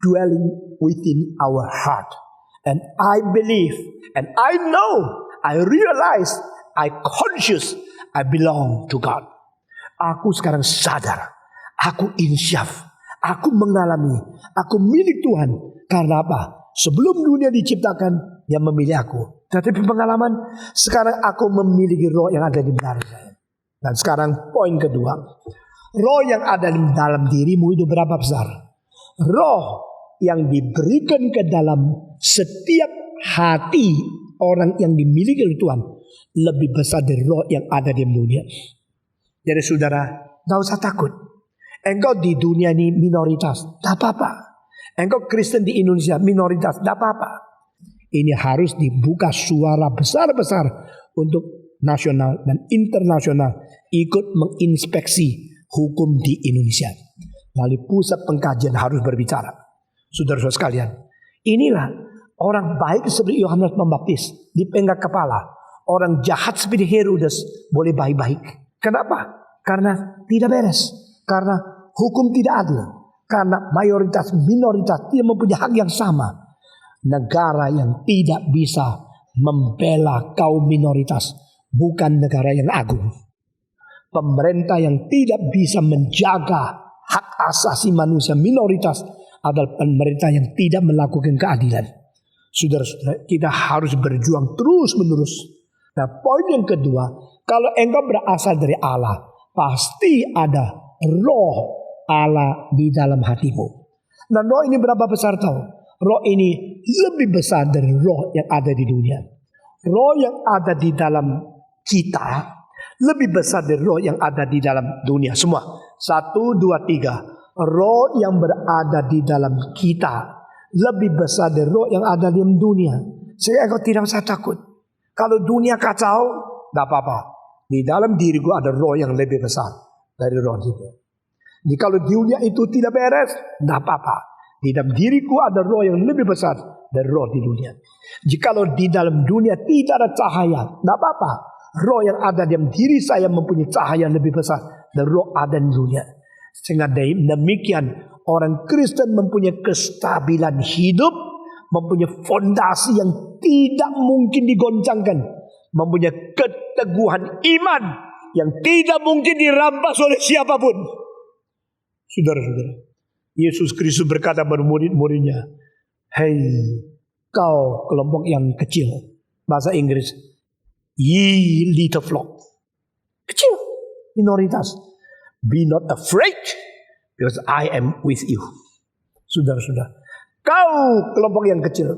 dwelling within our heart. And I believe, and I know, I realize, I conscious, I belong to God. Aku sekarang sadar, aku insyaf, aku mengalami, aku milik Tuhan. Karena apa? Sebelum dunia diciptakan, Dia memilih aku. Tetapi pengalaman, sekarang aku memiliki roh yang ada di dalam saya. Dan sekarang poin kedua, roh yang ada di dalam dirimu itu berapa besar? Roh yang diberikan ke dalam setiap hati orang yang dimiliki oleh Tuhan lebih besar dari roh yang ada di dunia. Jadi saudara, tidak usah takut. Engkau di dunia ini minoritas, tidak apa-apa. Engkau Kristen di Indonesia minoritas, tidak apa-apa. Ini harus dibuka suara besar-besar untuk nasional dan internasional ikut menginspeksi hukum di Indonesia. Lalu pusat pengkajian harus berbicara. Saudara-saudara sekalian, inilah orang baik seperti Yohanes Pembaptis dipegang kepala. Orang jahat seperti Herodes boleh baik-baik. Kenapa? Karena tidak beres. Karena hukum tidak adil. Karena mayoritas minoritas tidak mempunyai hak yang sama. Negara yang tidak bisa membela kaum minoritas bukan negara yang agung. Pemerintah yang tidak bisa menjaga hak asasi manusia minoritas adalah pemerintah yang tidak melakukan keadilan. Saudara-saudara, kita harus berjuang terus-menerus. Nah, poin yang kedua, kalau engkau berasal dari Allah, pasti ada roh Allah di dalam hatimu. Dan roh ini berapa besar tahu? Roh ini lebih besar dari roh yang ada di dunia. Roh yang ada di dalam kita lebih besar dari roh yang ada di dalam dunia. Semua 1, 2, 3. Roh yang berada di dalam kita lebih besar dari roh yang ada di dunia. Sehingga engkau tidak usah takut. Kalau dunia kacau, tidak apa-apa. Di dalam diriku ada roh yang lebih besar dari roh itu. Jadi kalau dunia itu tidak beres, tidak apa-apa. Di dalam diriku ada roh yang lebih besar dari roh di dunia. Jikalau di dalam dunia tidak ada cahaya, tidak apa-apa. Roh yang ada di dalam diri saya mempunyai cahaya yang lebih besar dari roh ada di dunia. Sehingga demikian orang Kristen mempunyai kestabilan hidup, mempunyai fondasi yang tidak mungkin digoncangkan, mempunyai keteguhan iman yang tidak mungkin dirampas oleh siapapun. Saudara-saudara, Yesus Kristus berkata pada murid-muridnya, "Hei, kau kelompok yang kecil." Bahasa Inggris, "Ye little flock." Kecil, minoritas. "Be not afraid, because I am with you." Saudara-saudara, kau kelompok yang kecil,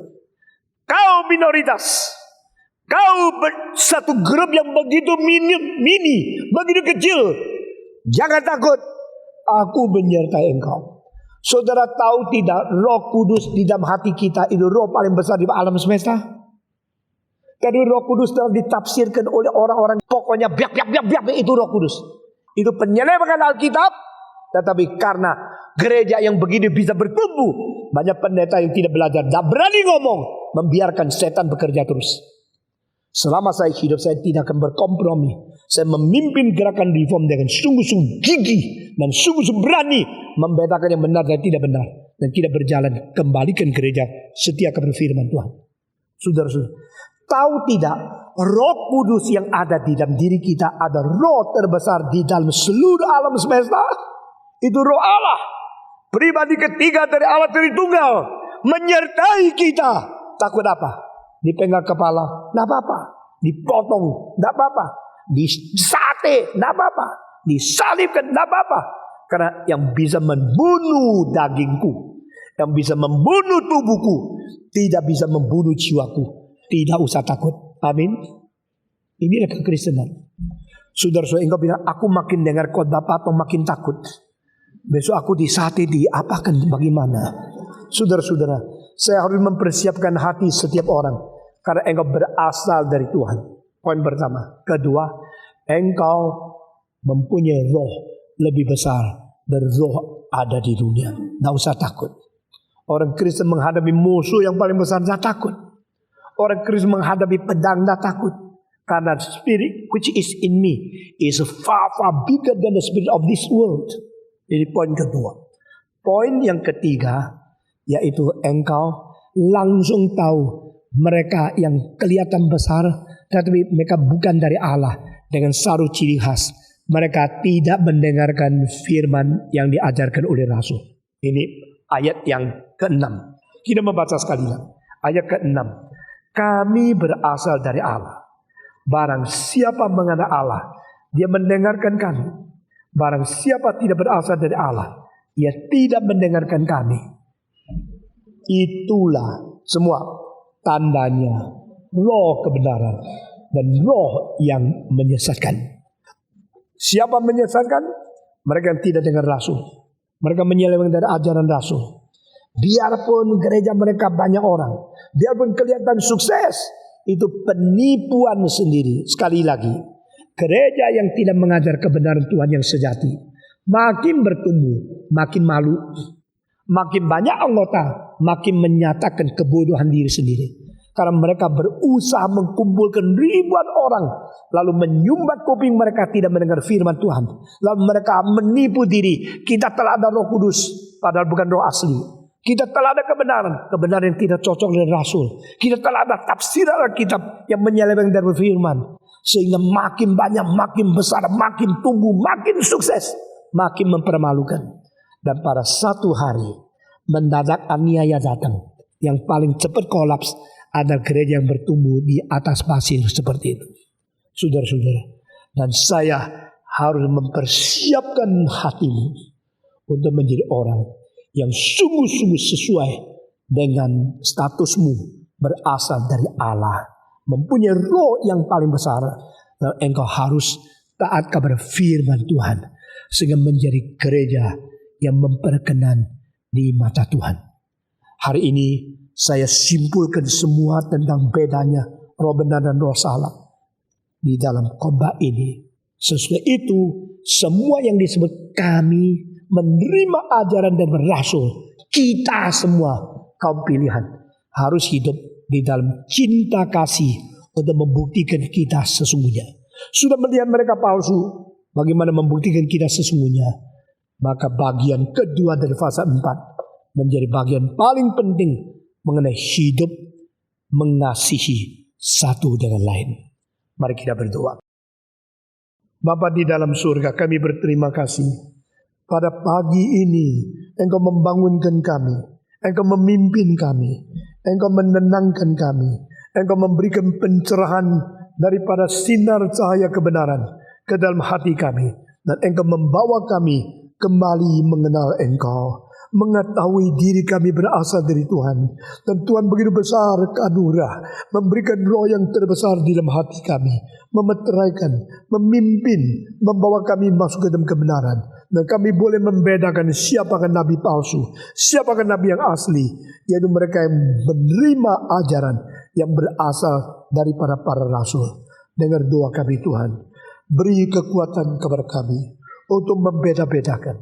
kau minoritas, kau satu grup yang begitu mini, begitu kecil. Jangan takut, aku menyertai engkau. Saudara tahu tidak, Roh Kudus di dalam hati kita itu roh paling besar di alam semesta? Tadi Roh Kudus telah ditafsirkan oleh orang-orang pokoknya biak itu Roh Kudus. Itu penyelewengan Alkitab. Tetapi karena gereja yang begini bisa bertumbuh, banyak pendeta yang tidak belajar dan berani ngomong, membiarkan setan bekerja terus. Selama saya hidup, saya tidak akan berkompromi. Saya memimpin gerakan reform dengan sungguh-sungguh gigih dan sungguh-sungguh berani membedakan yang benar dan tidak benar, dan tidak berjalan kembalikan gereja setia kepada firman Tuhan. Saudara-saudara, tahu tidak, Roh Kudus yang ada di dalam diri kita ada roh terbesar di dalam seluruh alam semesta. Itu Roh Allah, pribadi ketiga dari Allah Tritunggal, menyertai kita. Takut apa? Dipenggal kepala, tidak apa-apa. Dipotong, tidak apa-apa. Disate, tidak apa-apa. Disalibkan, tidak apa-apa. Karena yang bisa membunuh dagingku, yang bisa membunuh tubuhku, tidak bisa membunuh jiwaku. Tidak usah takut. Amin. Inilah kekristenan. Saudara-saudara, engkau bilang, aku makin dengar khotbah atau makin takut. Besok aku disate, diapakan, bagaimana? Saudara-saudara, saya harus mempersiapkan hati setiap orang, karena engkau berasal dari Tuhan. Poin pertama. Kedua, engkau mempunyai roh lebih besar dari roh ada di dunia. Tidak usah takut. Orang Kristen menghadapi musuh yang paling besar, tidak takut. Orang Kristen menghadapi pedang, tidak takut. Karena spirit which is in me is far bigger than the spirit of this world. Ini poin kedua. Poin yang ketiga, yaitu engkau langsung tahu mereka yang kelihatan besar, tetapi mereka bukan dari Allah, dengan satu ciri khas. Mereka tidak mendengarkan firman yang diajarkan oleh Rasul. Ini ayat yang ke-6. Kita membaca sekali lagi. Ayat ke-6. Kami berasal dari Allah. Barang siapa mengenal Allah, dia mendengarkan kami. Barang siapa tidak berasal dari Allah, ia tidak mendengarkan kami. Itulah semua tandanya roh kebenaran dan roh yang menyesatkan. Siapa menyesatkan? Mereka yang tidak dengar Rasul. Mereka menyeleweng dari ajaran Rasul. Biarpun gereja mereka banyak orang, biarpun kelihatan sukses, itu penipuan sendiri. Sekali lagi, gereja yang tidak mengajar kebenaran Tuhan yang sejati makin bertumbuh, makin malu. Makin banyak anggota, makin menyatakan kebodohan diri sendiri. Karena mereka berusaha mengkumpulkan ribuan orang, lalu menyumbat kuping mereka tidak mendengar firman Tuhan. Lalu mereka menipu diri, kita telah ada Roh Kudus, padahal bukan roh asli. Kita telah ada kebenaran yang tidak cocok dengan Rasul. Kita telah ada tafsir Alkitab yang menyeleweng dari firman. Sehingga makin banyak, makin besar, makin tumbuh, makin sukses, makin mempermalukan. Dan pada satu hari mendadak aniaya datang. Yang paling cepat kolaps ada gereja yang bertumbuh di atas pasir seperti itu. Saudara-saudara, dan saya harus mempersiapkan hatimu untuk menjadi orang yang sungguh-sungguh sesuai dengan statusmu, berasal dari Allah, mempunyai roh yang paling besar. Dan engkau harus taat kepada firman Tuhan, sehingga menjadi gereja yang memperkenan di mata Tuhan. Hari ini saya simpulkan semua tentang bedanya roh benar dan roh salah di dalam khotbah ini. Sesudah itu, semua yang disebut kami menerima ajaran dan Rasul, kita semua kaum pilihan harus hidup di dalam cinta kasih untuk membuktikan kita sesungguhnya. Sudah melihat mereka palsu, bagaimana membuktikan kita sesungguhnya? Maka bagian kedua dari fase 4 menjadi bagian paling penting mengenai hidup mengasihi satu dengan lain. Mari kita berdoa. Bapa di dalam surga, kami berterima kasih. Pada pagi ini Engkau membangunkan kami, Engkau memimpin kami, Engkau menenangkan kami, Engkau memberikan pencerahan daripada sinar cahaya kebenaran ke dalam hati kami. Dan Engkau membawa kami kembali mengenal Engkau, mengetahui diri kami berasal dari Tuhan. Dan Tuhan begitu besar anugerah, memberikan roh yang terbesar di dalam hati kami, memeteraikan, memimpin, membawa kami masuk ke dalam kebenaran. Dan kami boleh membedakan siapakah nabi palsu, siapakah nabi yang asli, yaitu mereka yang menerima ajaran yang berasal daripada para rasul. Dengar doa kami Tuhan, beri kekuatan kepada kami untuk membeda-bedakan,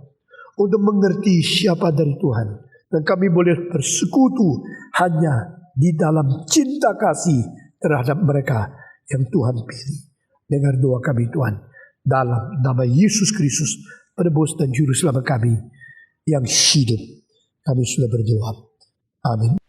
untuk mengerti siapa dari Tuhan, dan kami boleh bersekutu hanya di dalam cinta kasih terhadap mereka yang Tuhan pilih. Dengar doa kami Tuhan, dalam nama Yesus Kristus, penebus dan juru selamat kami yang hidup. Kami sudah berdoa. Amin.